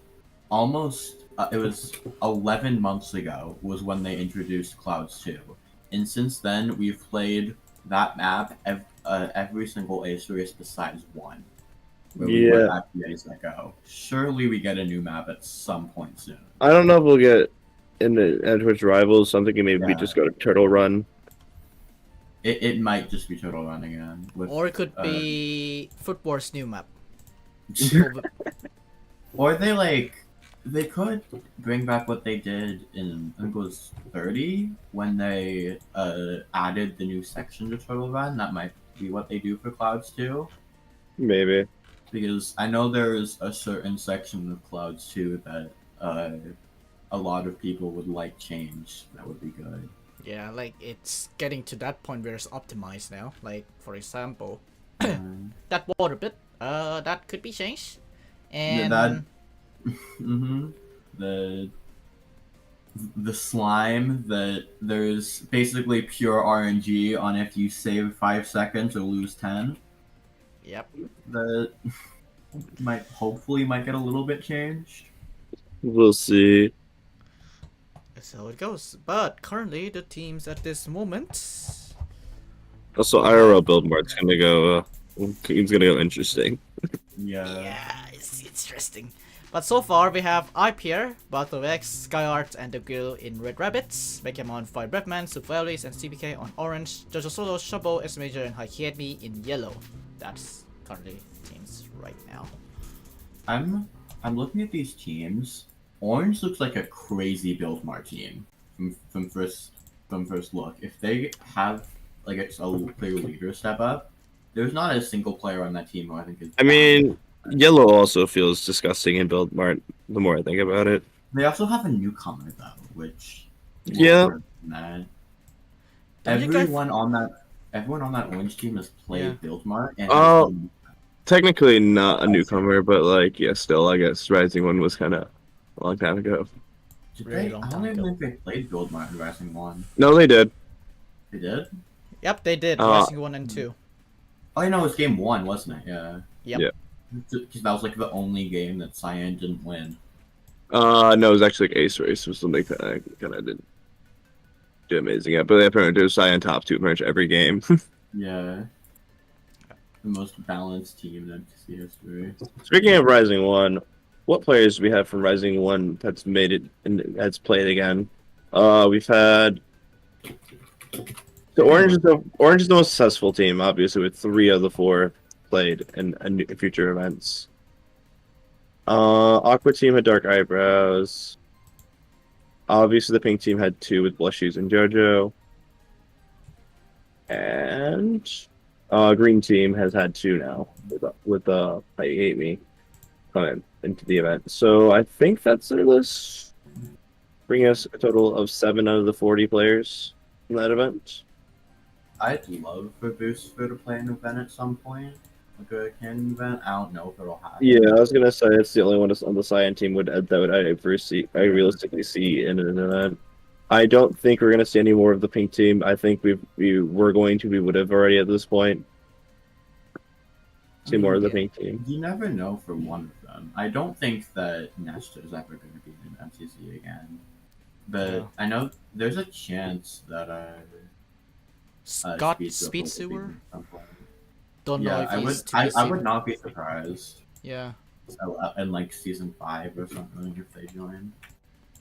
almost. It was 11 months ago was when they introduced Clouds 2, and since then we've played that map every single Ace Race besides one. Where we went back to Yeti Sicko. Surely we get a new map at some point soon. I don't know if we'll get in the Twitch Rivals. I'm thinking maybe we just go to Turtle Run. it might just be Turtle Run again. With, Or it could be Foot Wars new map. or they could bring back what they did in, I think it was 30, when they added the new section to Turtle Run. That might be what they do for Clouds too. Maybe. Because I know there's a certain section of Clouds too that a lot of people would like change. That would be good. Yeah, like it's getting to that point where it's optimized now. Like for example, Um, that water bit, that could be changed. And that the slime that there's basically pure RNG on if you save 5 seconds or lose 10. yep. That hopefully might get a little bit changed. We'll see. That's how it goes. But currently, the teams at this moment. Also, IRL build mart's gonna go. It's gonna go interesting. Yeah, it's interesting. But so far, we have IPR, Battle X, SkyArt, and the Guild in Red Rabbits, Bekemon, Fire Breathman, Subvalis, and CBK on orange, Jojo Solo, Shobo, S Major, and Haikiedmi in yellow. That's currently teams right now. I'm looking at these teams. Orange looks like a crazy build mart team from first look. If they have like a clear leader step up, there's not a single player on that team who I think is. I mean, yellow also feels disgusting in build mart. The more I think about it. They also have a newcomer though, which Yeah. That. Don't you guys- Everyone on that orange team has played Yeah. build mart and Oh. Technically not a newcomer, but like yeah, still I guess Rising One was kind of a long time ago. Really long I time don't even ago. think they played build mart in Rising 1. No, they did. They did? Yep, they did. Uh, Rising 1 and 2. Oh, you know, it was game 1, wasn't it? Yeah. Yep. Yeah. Because that was like the only game that Cyan didn't win. No, it was actually like Ace Race was something that I kind of didn't do amazing at, but they apparently do Cyan top 2 pretty much every game. Yeah. The most balanced team in MCC history. Speaking of Rising One, what players do we have from Rising One that's made it and that's played again? We've had Orange is the most successful team, obviously, with 3 of the 4 played in future events. Aqua team had Dark Eyebrows. Obviously, the Pink team had 2 with Blush Shoes and JoJo. And Green team has had 2 now with Fight Hate Me coming into the event. So I think that's their list, bringing us a total of 7 out of the 40 players in that event. I'd love for Booster to play an event at some point. Like a canon event. I don't know if it'll happen. Yeah, I was gonna say it's the only one on the Cyan team I realistically see in an event. I don't think we're gonna see any more of the Pink team. I think we would have already at this point. See more of the Pink team. You never know for one of them. I don't think that Nesta is ever going to be in MCC again. But Yeah. I know there's a chance that Scott will Speed be Sewer? at some point. Don't know Yeah, if I he's would. to be I seen. would not be surprised. Yeah, In like season 5 or something if they join.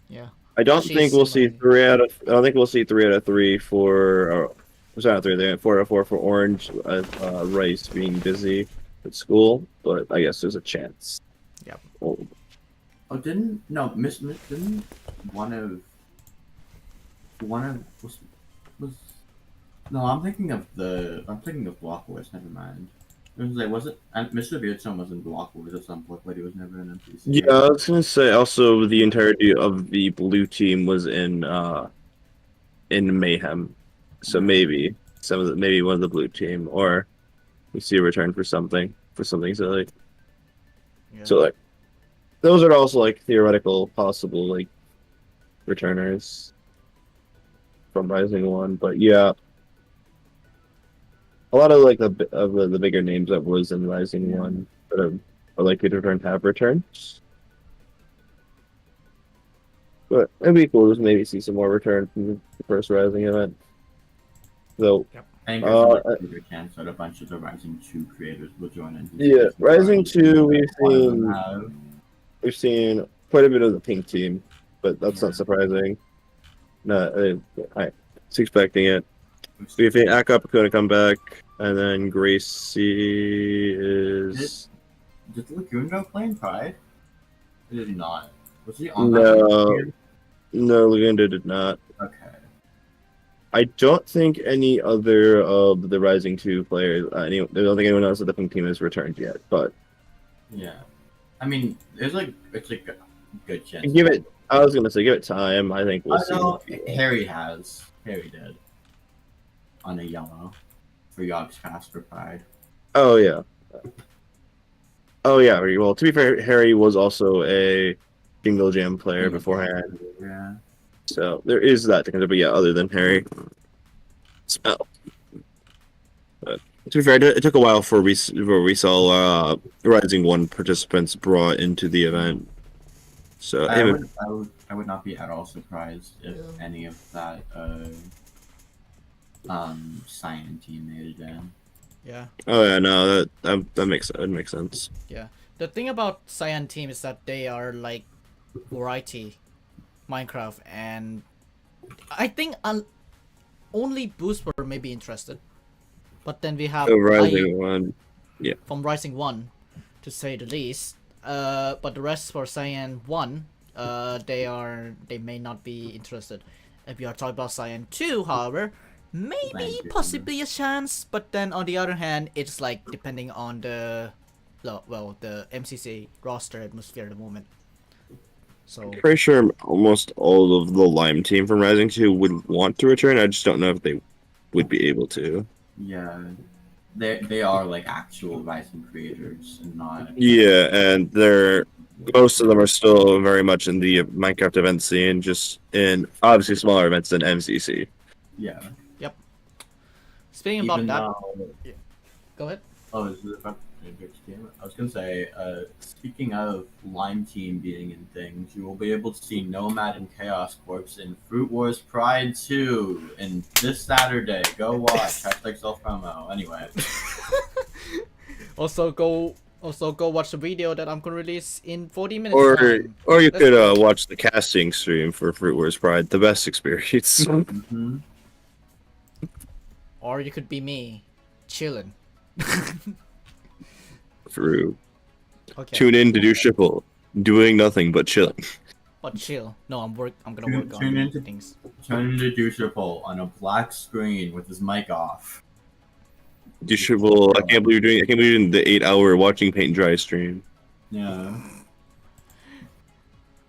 yeah. I don't She's think we'll see similar. 3 out of. I don't think we'll see 3 out of 3 for. Sorry, not 3. 4 out of 4 for Orange. Rice being busy at school, but I guess there's a chance. Yep. Oh, Oh, didn't one of was no, I'm thinking of Block Wars. Never mind. Mr. Beardstone was in Block Wars at some point, but he was never in MCC. yeah, I was gonna say also the entirety of the blue team was in Mayhem, so maybe maybe one of the blue team, or we see a return for something silly. Yeah. So like, those are also like theoretical possible like returners from Rising One, but yeah, a lot of like the bigger names that was in Rising One that are likely to return have returns. But it'd be cool to maybe see some more return from the first Rising event. Though, I think there's a bigger chance that a bunch of the Rising 2 creators will join in. yeah, Rising 2, Have. we've seen quite a bit of the Pink team, but that's not surprising. No, I was expecting it. We think Akup going to come back, and then Gracie is. Did Lagundo play in Pride? Or did he not? Was he on No. that team? No, Lagunda did not. Okay. I don't think any other of the Rising 2 players, I don't think anyone else of the pink team has returned yet, but. Yeah. I mean, it's like a good chance. I was going to say, give it time. I think we'll see. No, Harry did. On a yellow. For Yaks Cast for Pride. Oh, yeah. Oh, yeah. Well, to be fair, Harry was also a Jingle Jam player beforehand. Yeah. So there is that to consider, but yeah, other than Harry. But to be fair, it took a while before we saw Rising 1 participants brought into the event. So I would not be at all surprised if any of that Cyan team made it in. Yeah. Oh yeah, no, that makes sense. Yeah. The thing about Cyan team is that they are like variety Minecraft, and I think only Boost were maybe interested. But then we have The Rising 1. Yeah. From Rising 1, to say the least. But the rest for Cyan 1, they may not be interested. If you are talking about Cyan 2, however, maybe possibly a chance, but then on the other hand, it's like depending on the MCC roster atmosphere at the moment. So Pretty sure almost all of the Lime team from Rising 2 would want to return. I just don't know if they would be able to. Yeah. They are like actual Rising creators and not. Yeah, and most of them are still very much in the Minecraft event scene, just in obviously smaller events than MCC. Yeah. Yep. Speaking about that, go ahead. Oh, is it about game? I was gonna say, speaking of Lime Team being in things, you will be able to see Nomad and Chaos Corpse in Fruit Wars Pride 2 and this Saturday. Go watch. Hashtag self promo. Anyway. Also go watch the video that I'm gonna release in 40 minutes. Or you could watch the casting stream for Fruit Wars Pride, the best experience. Mm-hmm. Or you could be me, chilling. Through. Okay. Tune in to do Shipple, doing nothing but chilling. But chill. No, I'm gonna work Tune on into- things. Turn into Douchable on a black screen with his mic off. Do Shipple, I can't believe you're doing the 8-hour watching paint dry stream. Yeah.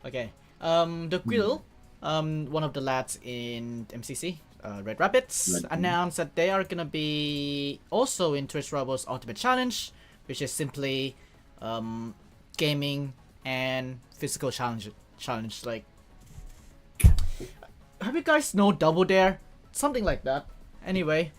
Okay. The Quill, one of the lads in MCC, Red Rapids, announced that they are gonna be also in Twitch Rivals Ultimate Challenge, which is simply gaming and physical challenge. Like, have you guys know Double Dare? Something like that. Anyway,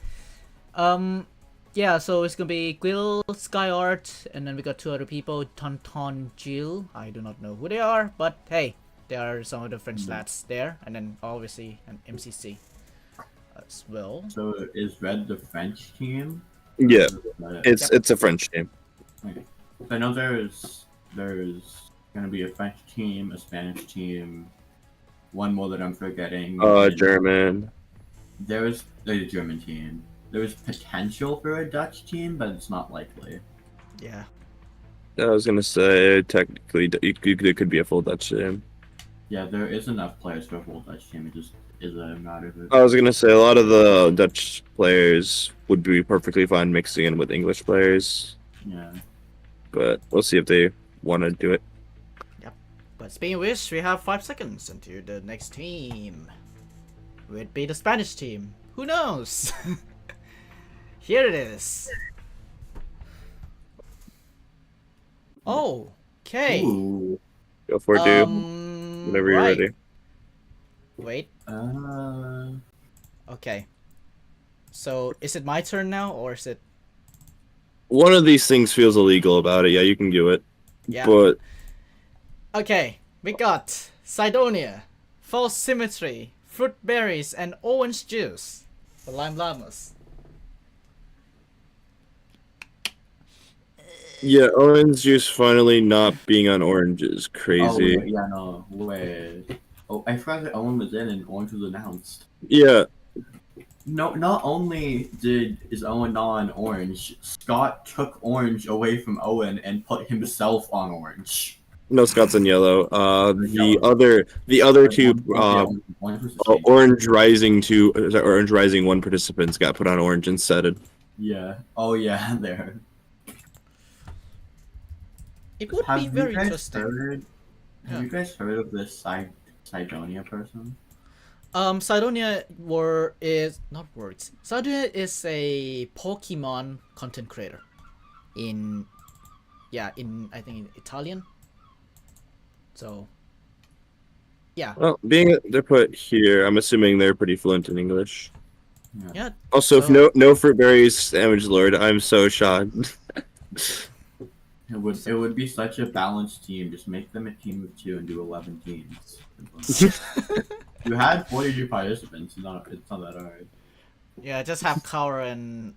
yeah. So it's gonna be Quill, Skyart, and then we got two other people, Tonton, Jill. I do not know who they are, but hey, there are some of the French lads there, and then obviously an MCC as well. So is Red the French team? Yeah, it's a French team. Okay. I know there's gonna be a French team, a Spanish team, one more that I'm forgetting. German. There's a German team. There's potential for a Dutch team, but it's not likely. Yeah. I was gonna say technically there could be a full Dutch team. Yeah, there is enough players for a full Dutch team. It just is a matter of it. I was gonna say a lot of the Dutch players would be perfectly fine mixing in with English players. Yeah. But we'll see if they want to do it. Yep. But speaking of which, we have 5 seconds until the next team. Will it be the Spanish team? Who knows? Here it is. Oh, okay. Ooh. Go for it, dude. Whenever you're ready. Wait. Uh. Okay. So, is it my turn now, or is it? One of these things feels illegal about it. Yeah, you can do it. Yeah. But Okay, we got Sidonia, False Symmetry, Fruit Berries, and Orange Juice. The Lime Llamas. yeah, orange juice finally not being on orange is Oh, crazy. yeah, no, wait. Oh, I forgot that Owen was in and Orange was announced. Yeah. No, not only is Owen not on orange, Scott took orange away from Owen and put himself on orange. No, Scott's in yellow. Or The yellow. other two, Yeah, orange was the same. Orange Rising two, Orange Rising one participants got put on orange instead. Yeah. Oh yeah, there. It would be very interesting. Have Yeah. you guys heard of this Sidonia person? Sidonia is not words. Sidonia is a Pokemon content creator in I think in Italian. So yeah. Well, being they're put here, I'm assuming they're pretty fluent in English. Yeah. Also, if So- no fruit berries, Damage Lord, I'm so shocked. It would be such a balanced team. Just make them a team of 2 and do 11 teams. You had 42 participants. It's not that hard. Yeah, just have Kaur and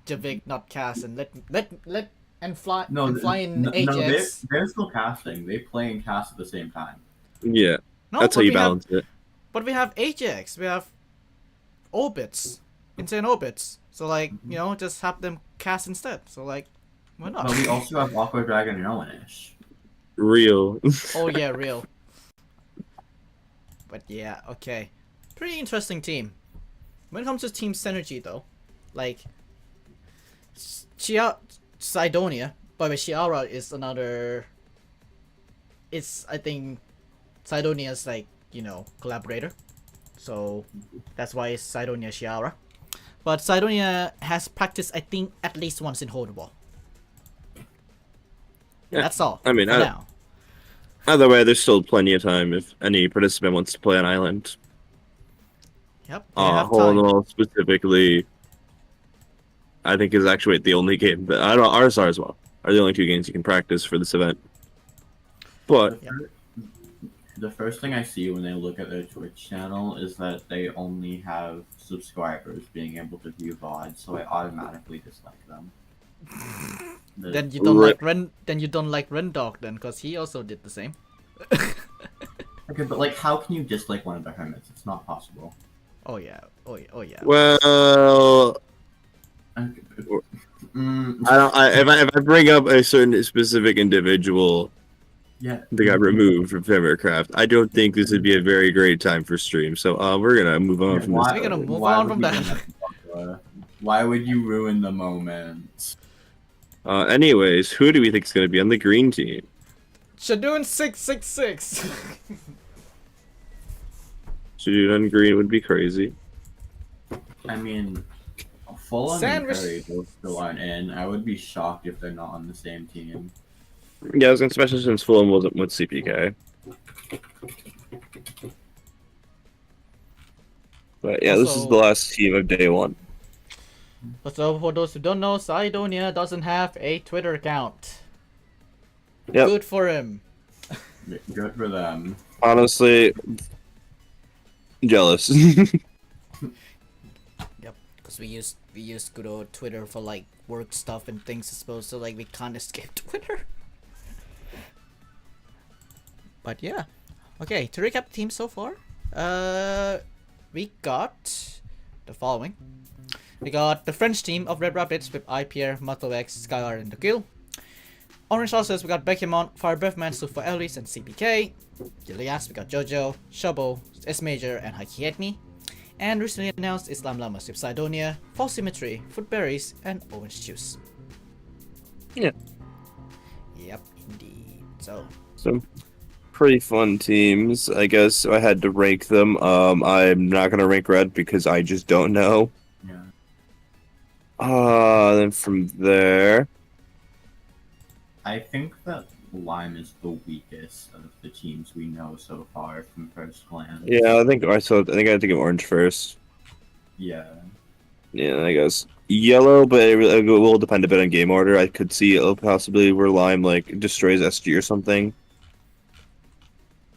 Javik not cast and let and fly No, and fly in no, Ajax. they're still casting. They play and cast at the same time. Yeah, No, that's how but you we have- balance it. But we have Ajax, we have Orbits, insane Orbits. So like, you know, just have them cast instead. So like, why not? But we also have Aqua Dragon and Owenish. Real. Oh yeah, real. But yeah, okay. Pretty interesting team. When it comes to team synergy though, like Sidonia, by the way, Shiara is another. It's I think Sidonia's like, you know, collaborator. So that's why it's Sidonia Shiara. But Sidonia has practiced I think at least once in Hold Wall. Yeah, That's all. I mean, for now. Either way, there's still plenty of time if any participant wants to play on Island. Yep. They have Hole in the time. Wall specifically, I think is actually the only game that I don't. Ours are as well. Are the only two games you can practice for this event. But The first thing I see when I look at their Twitch channel is that they only have subscribers being able to view VOD, so I automatically dislike them. Then you don't Right. like Ren. Then you don't like Rendog then, cause he also did the same. Okay, but like, how can you dislike one of the hermits? It's not possible. Oh yeah. Oh yeah. Oh yeah. well, Okay. if I bring up a certain specific individual Yeah. that got removed from Feathercraft, I don't think this would be a very great time for stream. So we're gonna move on from this. We're gonna move why on would from you that. bring up Why would you ruin the moment? Anyways, who do we think is gonna be on the green team? Shadoon 666. Shadun green would be crazy. I mean, Fulham and Sandwich- Curry both still aren't in. I would be shocked if they're not on the same team. Yeah, I was gonna, especially since Fulham wasn't with CPK. But yeah, this is the Also- last team of day one. So for those who don't know, Sidonia doesn't have a Twitter account. Yep. Good for him. Good for them. Honestly, jealous. Yep. Because we use good old Twitter for like work stuff and things, I suppose. So like we can't escape Twitter. But yeah. Okay, to recap the team so far, we got the following. We got the French team of Red Rapids with IPR, Matox, Skylar, and the Kill. Orange Saucers, we got Beckymont, Fire Breathman, Sufa Ellis, and CPK. Yaks, we got Jojo, Shobo, S Major, and Haki Hetmi. And recently announced Islam Llamas with Sidonia, False Symmetry, Footberries, and Orange Juice. Yeah. Yep, indeed. So, Some pretty fun teams, I guess. I had to rank them. I'm not gonna rank red because I just don't know. Yeah. Then from there, I think that Lime is the weakest of the teams we know so far from first glance. yeah, I think I had to give orange first. Yeah. Yeah, I guess yellow, but it will depend a bit on game order. I could see it possibly where Lime like destroys SG or something,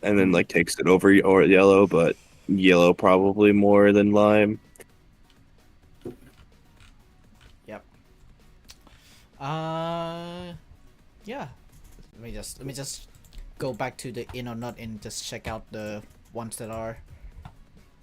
and then like takes it over or yellow, but yellow probably more than Lime. yeah. Let me just go back to the in or not in. Just check out the ones that are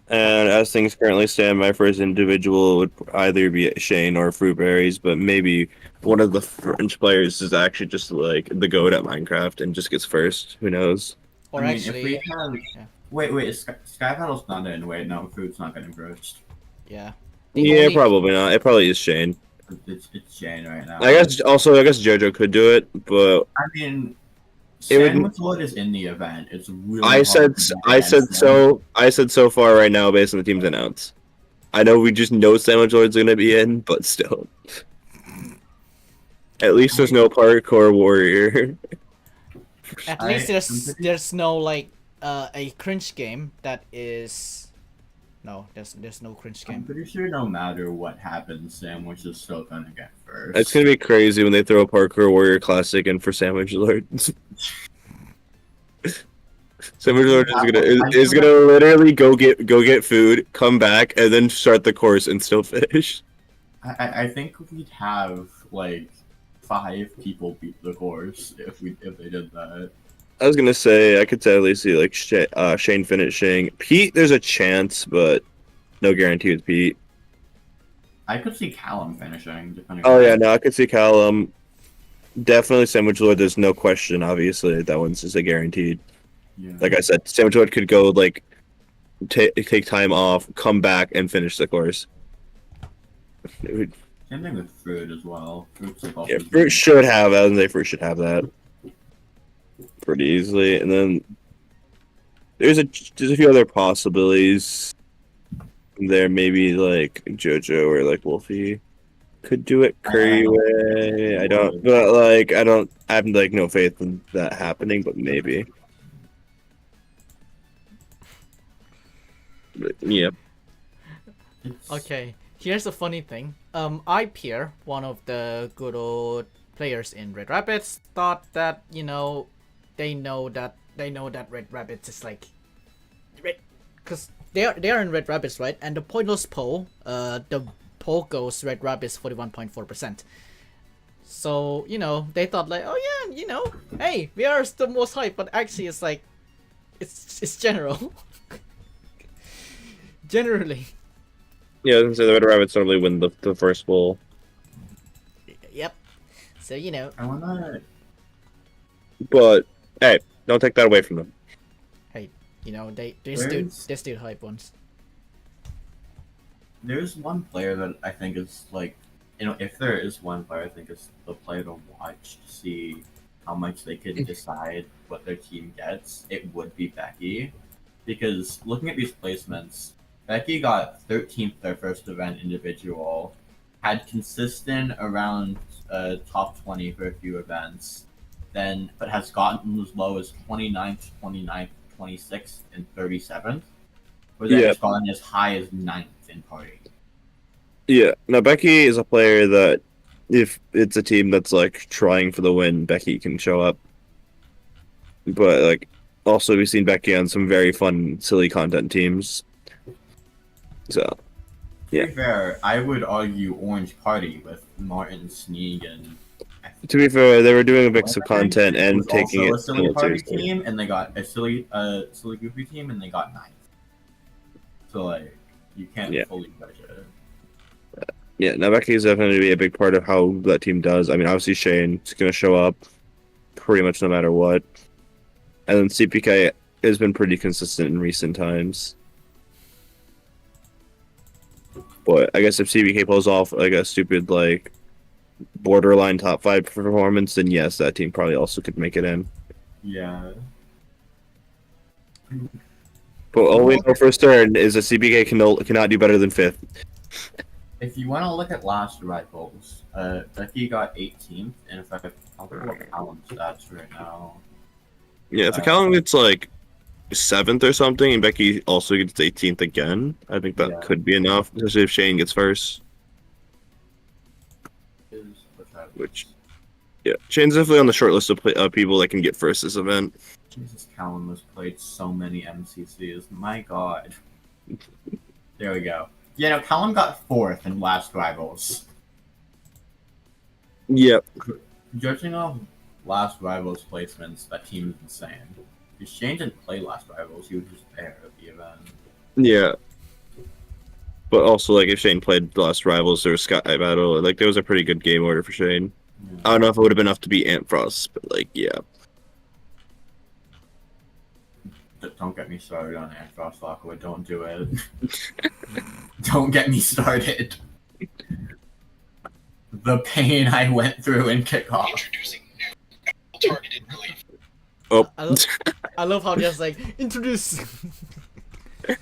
And as things currently stand, my first individual would either be Shane or Fruitberries, but maybe one of the French players is actually just like the goat at Minecraft and just gets first. Who knows? Or I mean, actually, if we have... yeah. Wait, Sky Battle's not in. Wait, no, Food's not getting first. yeah. Yeah, probably not. It probably is Shane. It's Shane right now. I guess JoJo could do it, but I mean, it would. Sandwich Lord is in the event. It's really. I hard said to I get said against him. so. I said so far right now based on the teams announced. I know we just know Sandwich Lord's gonna be in, but still. At least there's no parkour warrior. At I- least I'm there's no like a cringe game that is. No, there's no cringe I'm game. pretty sure no matter what happens, Sandwich is still gonna get first. It's gonna be crazy when they throw a parkour warrior classic in for Sandwich Lord. Sandwich Lord is gonna literally go get food, come back, and then start the course and still finish. I think we'd have like 5 people beat the course if they did that. I was gonna say I could totally see like Shane finishing. Pete, there's a chance, but no guarantee with Pete. I could see Callum finishing, depending. Oh on yeah, no, I could see Callum. Definitely Sandwich Lord. There's no question. Obviously, that one's just a guaranteed. Yeah. Like I said, Sandwich Lord could go like take time off, come back, and finish the course. Same thing with Fruit as well. Fruit's like Yeah, also Fruit should have. I would say Fruit should have that pretty easily, and then there's a few other possibilities. There maybe like JoJo or like Wolfie could do it Curry way. I don't, but like I have like no faith in that happening, but maybe. But, yeah. Okay, here's a funny thing. iPeer, one of the good old players in Red Rapids, thought that they know that Red Rapids is like, because they are in Red Rapids, right? And the pointless poll, the poll goes Red Rapids 41.4%. So they thought like, oh yeah, hey, we are the most hype, but actually it's like, it's general. Generally. Yeah, I was gonna say the Red Rabbits normally win the first bowl. Yep. So I wanna. But hey, don't take that away from them. they still hype ones. There's one player that I think is like, if there is one player I think is the player to watch to see how much they could decide what their team gets, it would be Becky. Because looking at these placements, Becky got 13th their first event individual, had consistent around top 20 for a few events, but has gotten as low as 29th, 29th, 26th, and 37th, or then has gotten as high as 9th in party. Yeah, now Becky is a player that if it's a team that's like trying for the win, Becky can show up. But like also we've seen Becky on some very fun, silly content teams. So yeah. To be fair, I would argue Orange Party with Martin Sneeg and. To be fair, they were doing a mix of content and taking it a silly party seriously. team, and they got a silly goofy team, and they got 9th. So like, you can't fully judge it. Yeah, now Becky is definitely going to be a big part of how that team does. I mean, obviously Shane's going to show up pretty much no matter what. And then CPK has been pretty consistent in recent times. But I guess if CPK pulls off like a stupid like borderline top 5 performance, then yes, that team probably also could make it in. Yeah. But all we know for certain is that CPK cannot do better than 5th. If you want to look at last rivals, Becky got 18th, and if I'll pull up Callum's stats right now. Yeah, if Callum gets like 7th or something, and Becky also gets 18th again, I think that could be enough, especially if Shane gets first. Which, yeah, Shane's definitely on the short list of people that can get first this event. Jesus, Callum has played so many MCCs. My God. There we go. Yeah, no, Callum got 4th in last rivals. Yep. Judging off last rivals placements, that team is insane. Because Shane didn't play last rivals; he was just there at the event. Yeah. But also, like, if Shane played the last Rivals or Sky Battle, like, there was a pretty good game order for Shane. Yeah. I don't know if it would have been enough to beat Ant Frost, but, like, yeah. Don't get me started on Aircross Lockwood. Don't do it. Don't get me started. The pain I went through in kickoff. Introducing new targeted relief. Oh. I love how just like introduce. The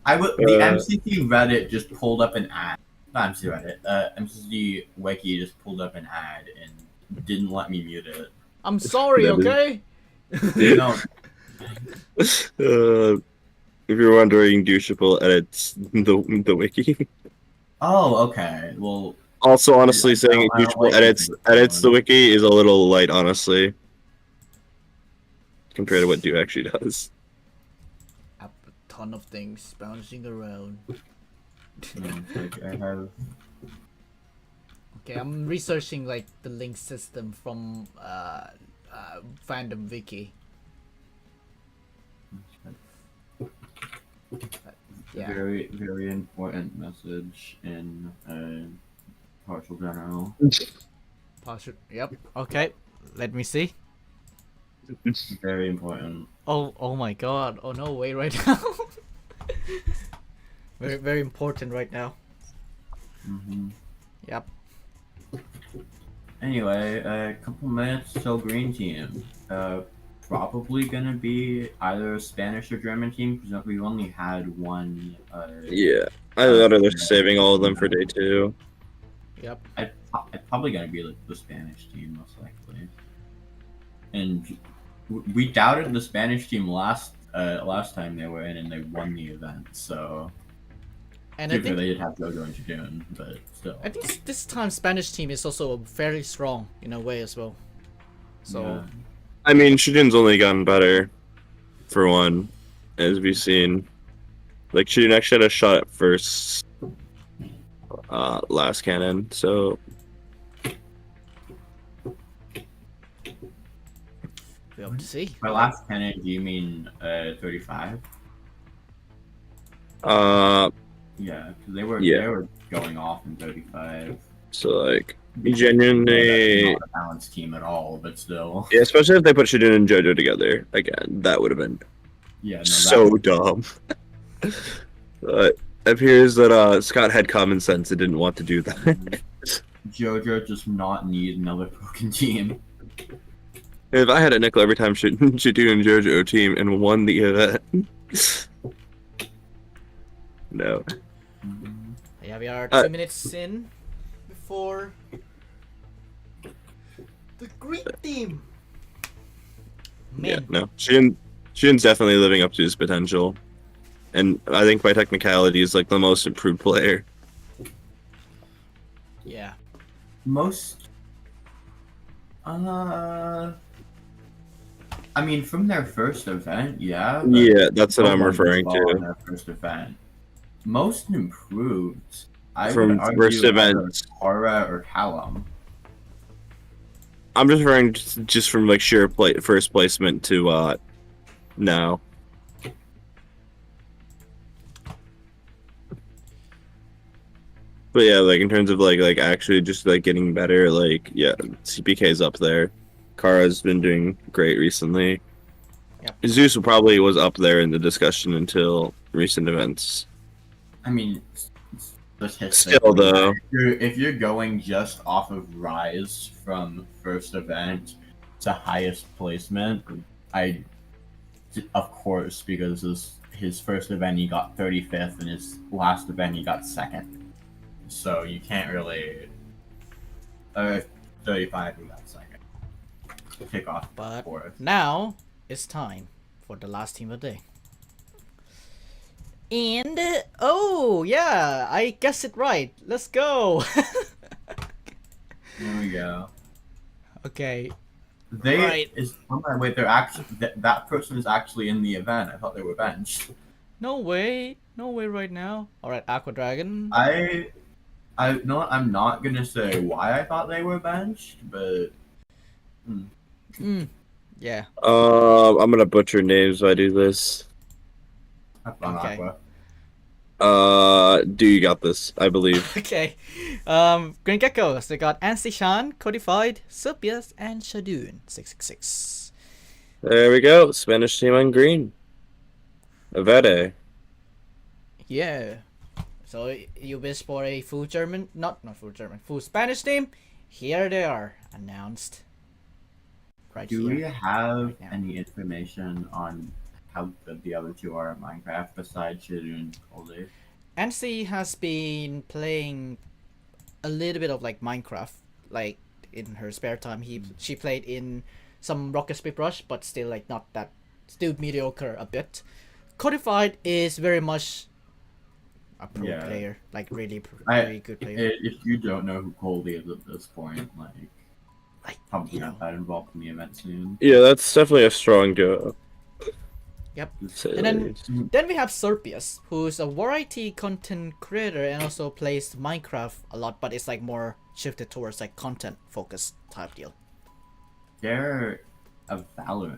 MCC Reddit just pulled up an ad. Not MCC Reddit. MCC Wiki just pulled up an ad and didn't let me mute it. I'm sorry, okay? No. If you're wondering, Douchable edits the wiki. Oh, okay. Well. Also, honestly, saying I don't Douchable like edits the wiki is a little light, honestly, compared to what Do actually does. A ton of things bouncing around. I have. Okay, I'm researching like the link system from fandom wiki. Yeah. Very, very important message in partial general. Partial. Yep. Okay. Let me see. Very important. Oh my God. Oh no, wait right now. Very very important right now. Mm-hmm. Yep. Anyway, a couple minutes till green team. Probably gonna be either a Spanish or German team because we only had one. Yeah, I thought they're saving all of them for day 2. Yep. It's probably gonna be like the Spanish team most likely. And we doubted the Spanish team last time they were in and they won the event. So. And I think they did have JoJo and June, but still. I think this time Spanish team is also fairly strong in a way as well. So. Yeah. I mean, Shijun's only gotten better, for one, as we've seen. Like, Shijun actually had a shot at first last cannon, so... We have to see. By last cannon, do you mean 35? Yeah, Yeah, because they were going off in 35. so, like, genuinely... Not a balanced team at all, but still. Yeah, especially if they put Shijun and JoJo together, again, that would have been Yeah, no, so dumb. But it appears that Scott had common sense and didn't want to do that. JoJo does not need another broken team. If I had a nickel every time Shijun and JoJo team and won the event... No. Yeah, we are 2 minutes in before the green team. Man. Yeah, no. Shijun's definitely living up to his potential. And I think by technicality he's like the most improved player. Yeah. Most. I mean, from their first event, yeah. Yeah, that's what I'm referring to. Their first event. Most improved. I From would argue first event. Aura or Callum. I'm just referring just from like sheer first placement to now. But yeah, like in terms of like actually just like getting better, like yeah, CPK's up there. Kara's been doing great recently. Yep. Zeus probably was up there in the discussion until recent events. I mean, Still though, if you're going just off of Rise from first event to highest placement, of course, because his first event he got 35th and his last event he got 2nd. So you can't really 35 he got 2nd. Kick off But 4th. now it's time for the last team of the day. And oh yeah, I guessed it right. Let's go. There we go. Okay. They Right. Wait, they're actually that person is actually in the event. I thought they were benched. No way right now. All right, Aqua Dragon. I no, I'm not gonna say why I thought they were benched, but Yeah. I'm gonna butcher names if I do this. I've gone Okay. Aqua. Do you got this? I believe. Okay. Green Geckos. We got Ansishan, Codified, Supius, and Shadoon. 666. There we go. Spanish team on green. Avede. Yeah. So you wish for a full German, not full German, full Spanish team? Here they are, announced. Right Do here. we have right now. any information on how good the other two are at Minecraft besides Shadow and Coldy? NC has been playing a little bit of like Minecraft, like in her spare time. She played in some Rocket Speed Rush, but still like not that, still mediocre a bit. Codified is very much a pro Yeah. player, like really very good player. If you don't know who Coldy is at this point, like probably you not know. that involved in the event soon. Yeah, that's definitely a strong duo. Yep. Say And the then least. then we have Serpius, who's a variety content creator and also plays Minecraft a lot, but it's like more shifted towards like content focused type deal. They're a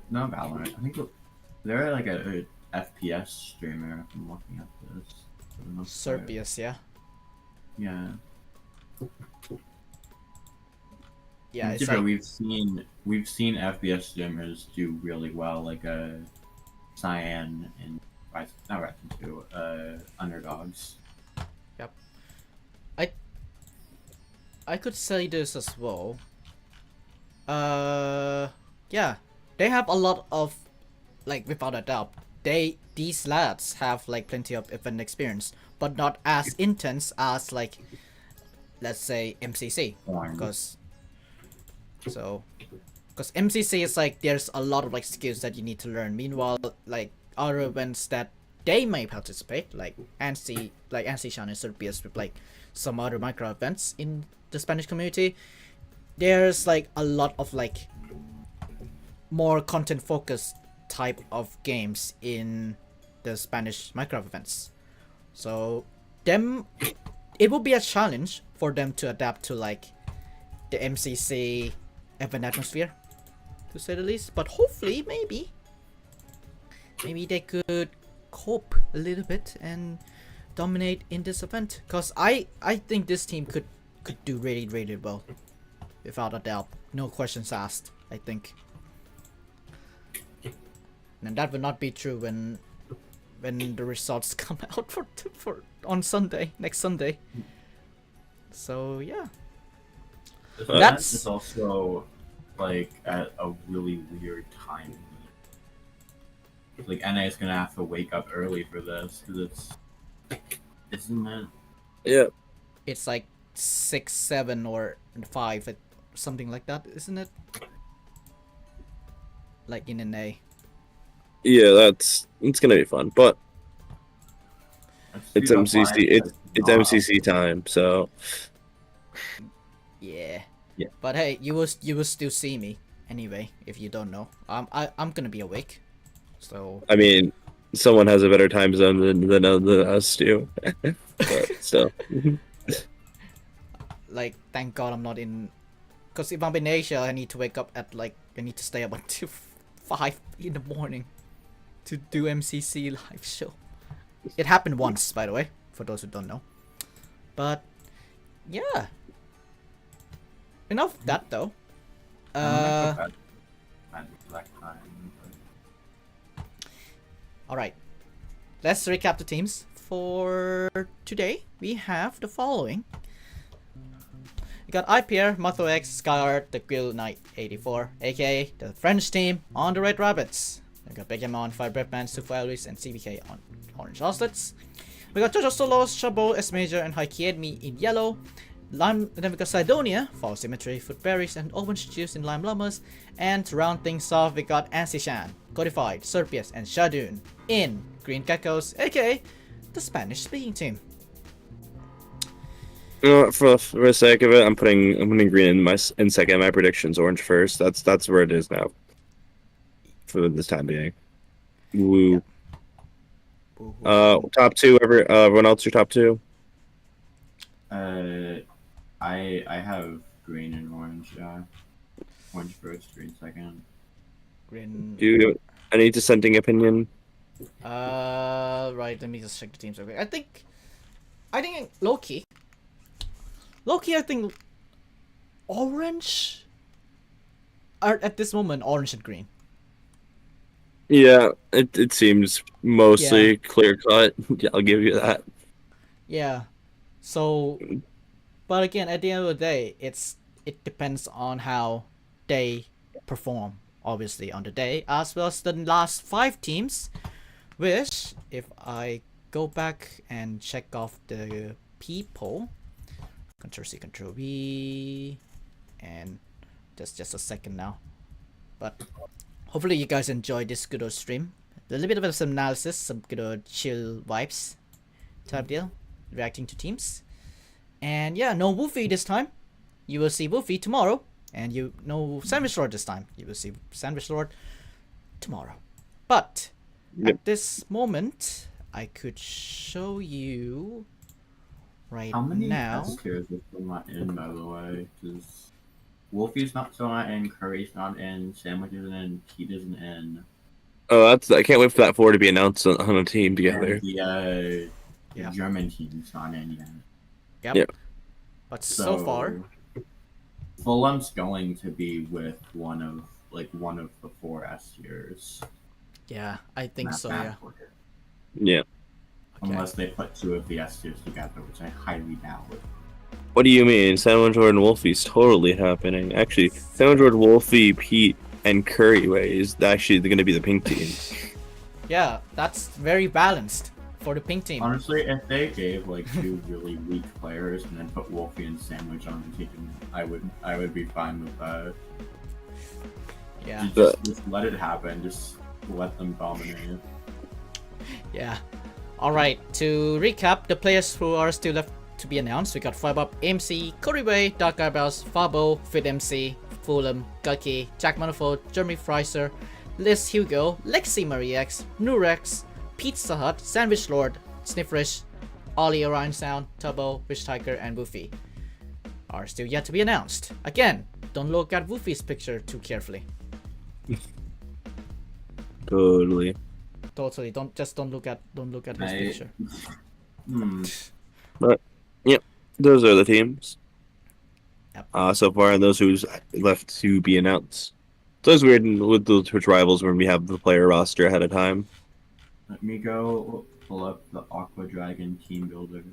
not Valorant. I think they're like a FPS streamer. If I'm looking at this. for the most part. Serpius, yeah. Yeah. Yeah, it's You know, like we've seen FPS streamers do really well, like Cyan and not Rise 2, Underdogs. I could say this as well. Yeah, they have a lot of, like, without a doubt, these lads have like plenty of event experience, but not as intense as like, let's say MCC, because MCC is like there's a lot of like skills that you need to learn. Meanwhile, like other events that they may participate, like ANSI Shan and Serbius with like some other micro events in the Spanish community, there's like a lot of like more content focused type of games in the Spanish Minecraft events. So it will be a challenge for them to adapt to like the MCC event atmosphere, to say the least. But hopefully, maybe they could cope a little bit and dominate in this event. Cause I think this team could do really well, without a doubt. No questions asked, I think. And that will not be true when the results come out for on Sunday, next Sunday. So yeah. That's- It's also like at a really weird time. Like NA is gonna have to wake up early for this because isn't it? Yeah. It's like 6, 7, or 5, something like that, isn't it? Like in NA. Yeah, it's gonna be fun, but it's Speed up MCC. live It's not- MCC time, so Yeah. Yeah. But hey, you will still see me anyway if you don't know. I'm gonna be awake. So I mean, someone has a better time zone than us do. But still, like, thank God I'm not in. Cause if I'm in Asia, I need to wake up at like I need to stay up until 5 in the morning to do MCC live show. It happened once, by the way, for those who don't know. But yeah. Enough of that though. I'm gonna go at black time. Alright. Let's recap the teams. For today, we have the following. We got IPR, Motho X, Skyart, the Grill Knight 84, aka the French team on the Red Rabbits. We got Beckham on Fire Breadman, Sufu Elvis, and CBK on Orange Ocelots. We got Jojo Solos, Chabot, S Major, and Haikiedmi in yellow. Then we got Sidonia, Fall Symmetry, Footberries, and Orange Juice in Lime Llamas. And to round things off, we got Ansishan, Codified, Serpius, and Shadoon in Green Geckos, aka the Spanish speaking team. for the sake of it, I'm putting green in second. My predictions orange first. That's where it is now. For this time being. Woo. Top two. Everyone else your top two. I have green and orange. Orange first, green second. Green. Do you have any dissenting opinion? Right. Let me just check the teams real quick. I think Loki. I think orange are at this moment orange and green. Yeah, it seems mostly clear cut. Yeah, I'll give you that. Yeah. So, but again, at the end of the day, it depends on how they perform. Obviously, on the day, as well as the last 5 teams. Which, if I go back and check off the people, Control C, Control V, and just a second now. But hopefully you guys enjoyed this good old stream. A little bit of some analysis, some good old chill vibes type deal, reacting to teams. And yeah, no Woofy this time. You will see Woofy tomorrow. And no Sandwich Lord this time. You will see Sandwich Lord tomorrow. But at this moment, I could show you right How many now. S tiers is still not in, by the way? Because Wolfie's still not in, Curry's not in, Sandwich isn't in, Pete isn't in. Oh, I can't wait for that 4 to be announced on a team together. And the Yeah. German team's not in yet. Yep. Yep. But so far, Fulham's going to be with one of the 4 S tiers. yeah, I think Not so. bad Yeah. for it. Yeah. Okay. Unless they put 2 of the S tiers together, which I highly doubt. What do you mean? Sandwich Lord and Wolfie's totally happening. Actually, Sandwich Lord, Wolfie, Pete, and Curryway is actually going to be the pink team. Yeah, that's very balanced for the pink team. Honestly, if they gave 2 really weak players and then put Wolfie and Sandwich on the team, I would be fine with that. Yeah. Just let it happen. Just let them dominate. Yeah. All right. To recap, the players who are still left to be announced, we got Firebop, MC, Coryway, Dark Eyebrows, Fabo, Fit MC, Fulham, Gulky, Jack Manifold, Jeremy Freiser, Liz Hugo, Lexi Marie X, Nurex, Pizza Hut, Sandwich Lord, Sniffrish, Ollie Orion Sound, Tubbo, Wish Tiger, and Woofy are still yet to be announced. Again, don't look at Woofy's picture too carefully. Totally. Totally. Don't look at his picture. But, yep, those are the teams. Yep. So far, and those who's left to be announced. So it's weird with the Twitch Rivals when we have the player roster ahead of time. Let me go pull up the Aqua Dragon team builder.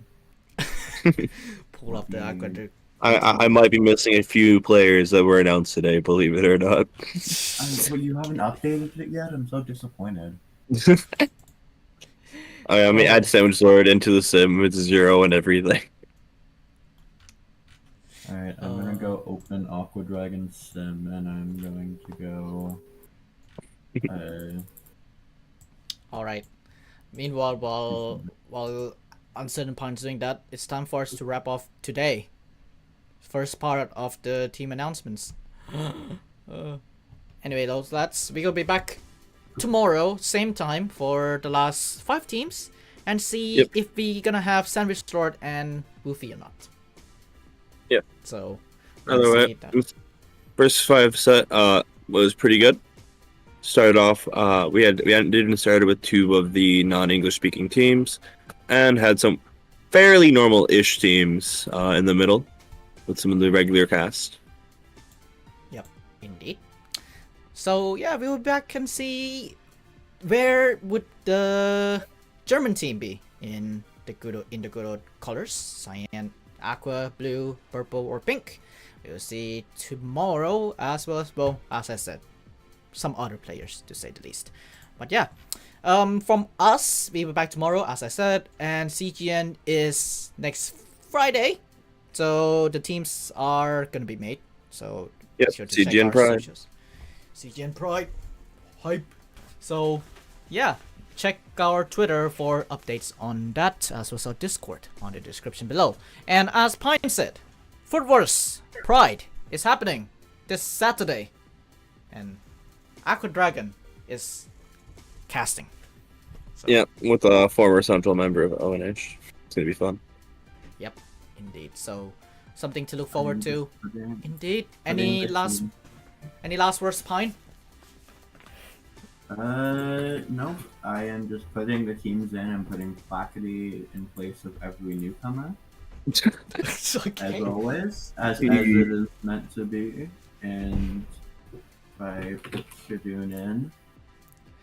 Pull up the Aqua. I might be missing a few players that were announced today, believe it or not. Well, you haven't updated it yet? I'm so disappointed. I mean, add Sandwich Lord into the sim with 0 and everything. Alright, I'm gonna go open Aqua Dragon sim and I'm going to go. All right. Meanwhile, while Uncertain Pond's doing that, it's time for us to wrap off today. First part of the team announcements. Anyway, those lads, we will be back tomorrow, same time, for the last 5 teams, and see if we gonna have Sandwich Lord and Woofy or not. Yep. So, Other way, first 5 set was pretty good. Started off, we hadn't started with 2 of the non-English speaking teams, and had some fairly normal-ish teams in the middle with some of the regular cast. Yep, indeed. So yeah, we will be back and see where would the German team be in the good old colors: cyan, aqua, blue, purple, or pink. We will see tomorrow, as well as I said, some other players to say the least. But yeah, from us, we will be back tomorrow, as I said, and CGN is next Friday. So the teams are gonna be made. So yep, sure to CGN check our Pride. socials. CGN Pride, hype. So yeah, check our Twitter for updates on that, as well as our Discord on the description below. And as Pine said, Food Wars Pride is happening this Saturday, and Aqua Dragon is casting. So, Yeah, with a former Central member of ONH. It's gonna be fun. Yep, indeed. So something to look forward to. Indeed. Any last words, Pine? No. I am just putting the teams in and putting Clackety in place of every newcomer, It's as okay. always, as it is meant to be. And if I put Shadoon in,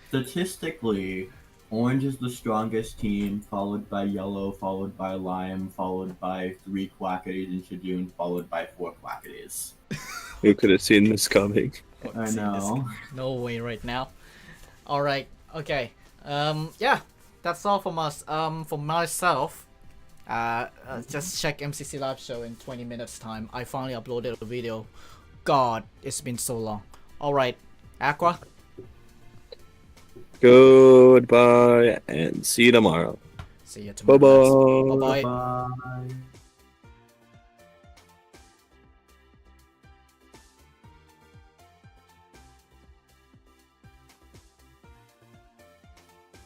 statistically, Orange is the strongest team, followed by Yellow, followed by Lime, followed by 3 Quackities, and Shadoon, followed by 4 Quackities. Who could have seen this coming? I know. No way right now. All right. Okay. Yeah. That's all from us. For myself, just check MCC live show in 20 minutes time. I finally uploaded a video. God, it's been so long. All right. Aqua. Goodbye and see you tomorrow. See you tomorrow. Bye-bye. Bye bye. Bye.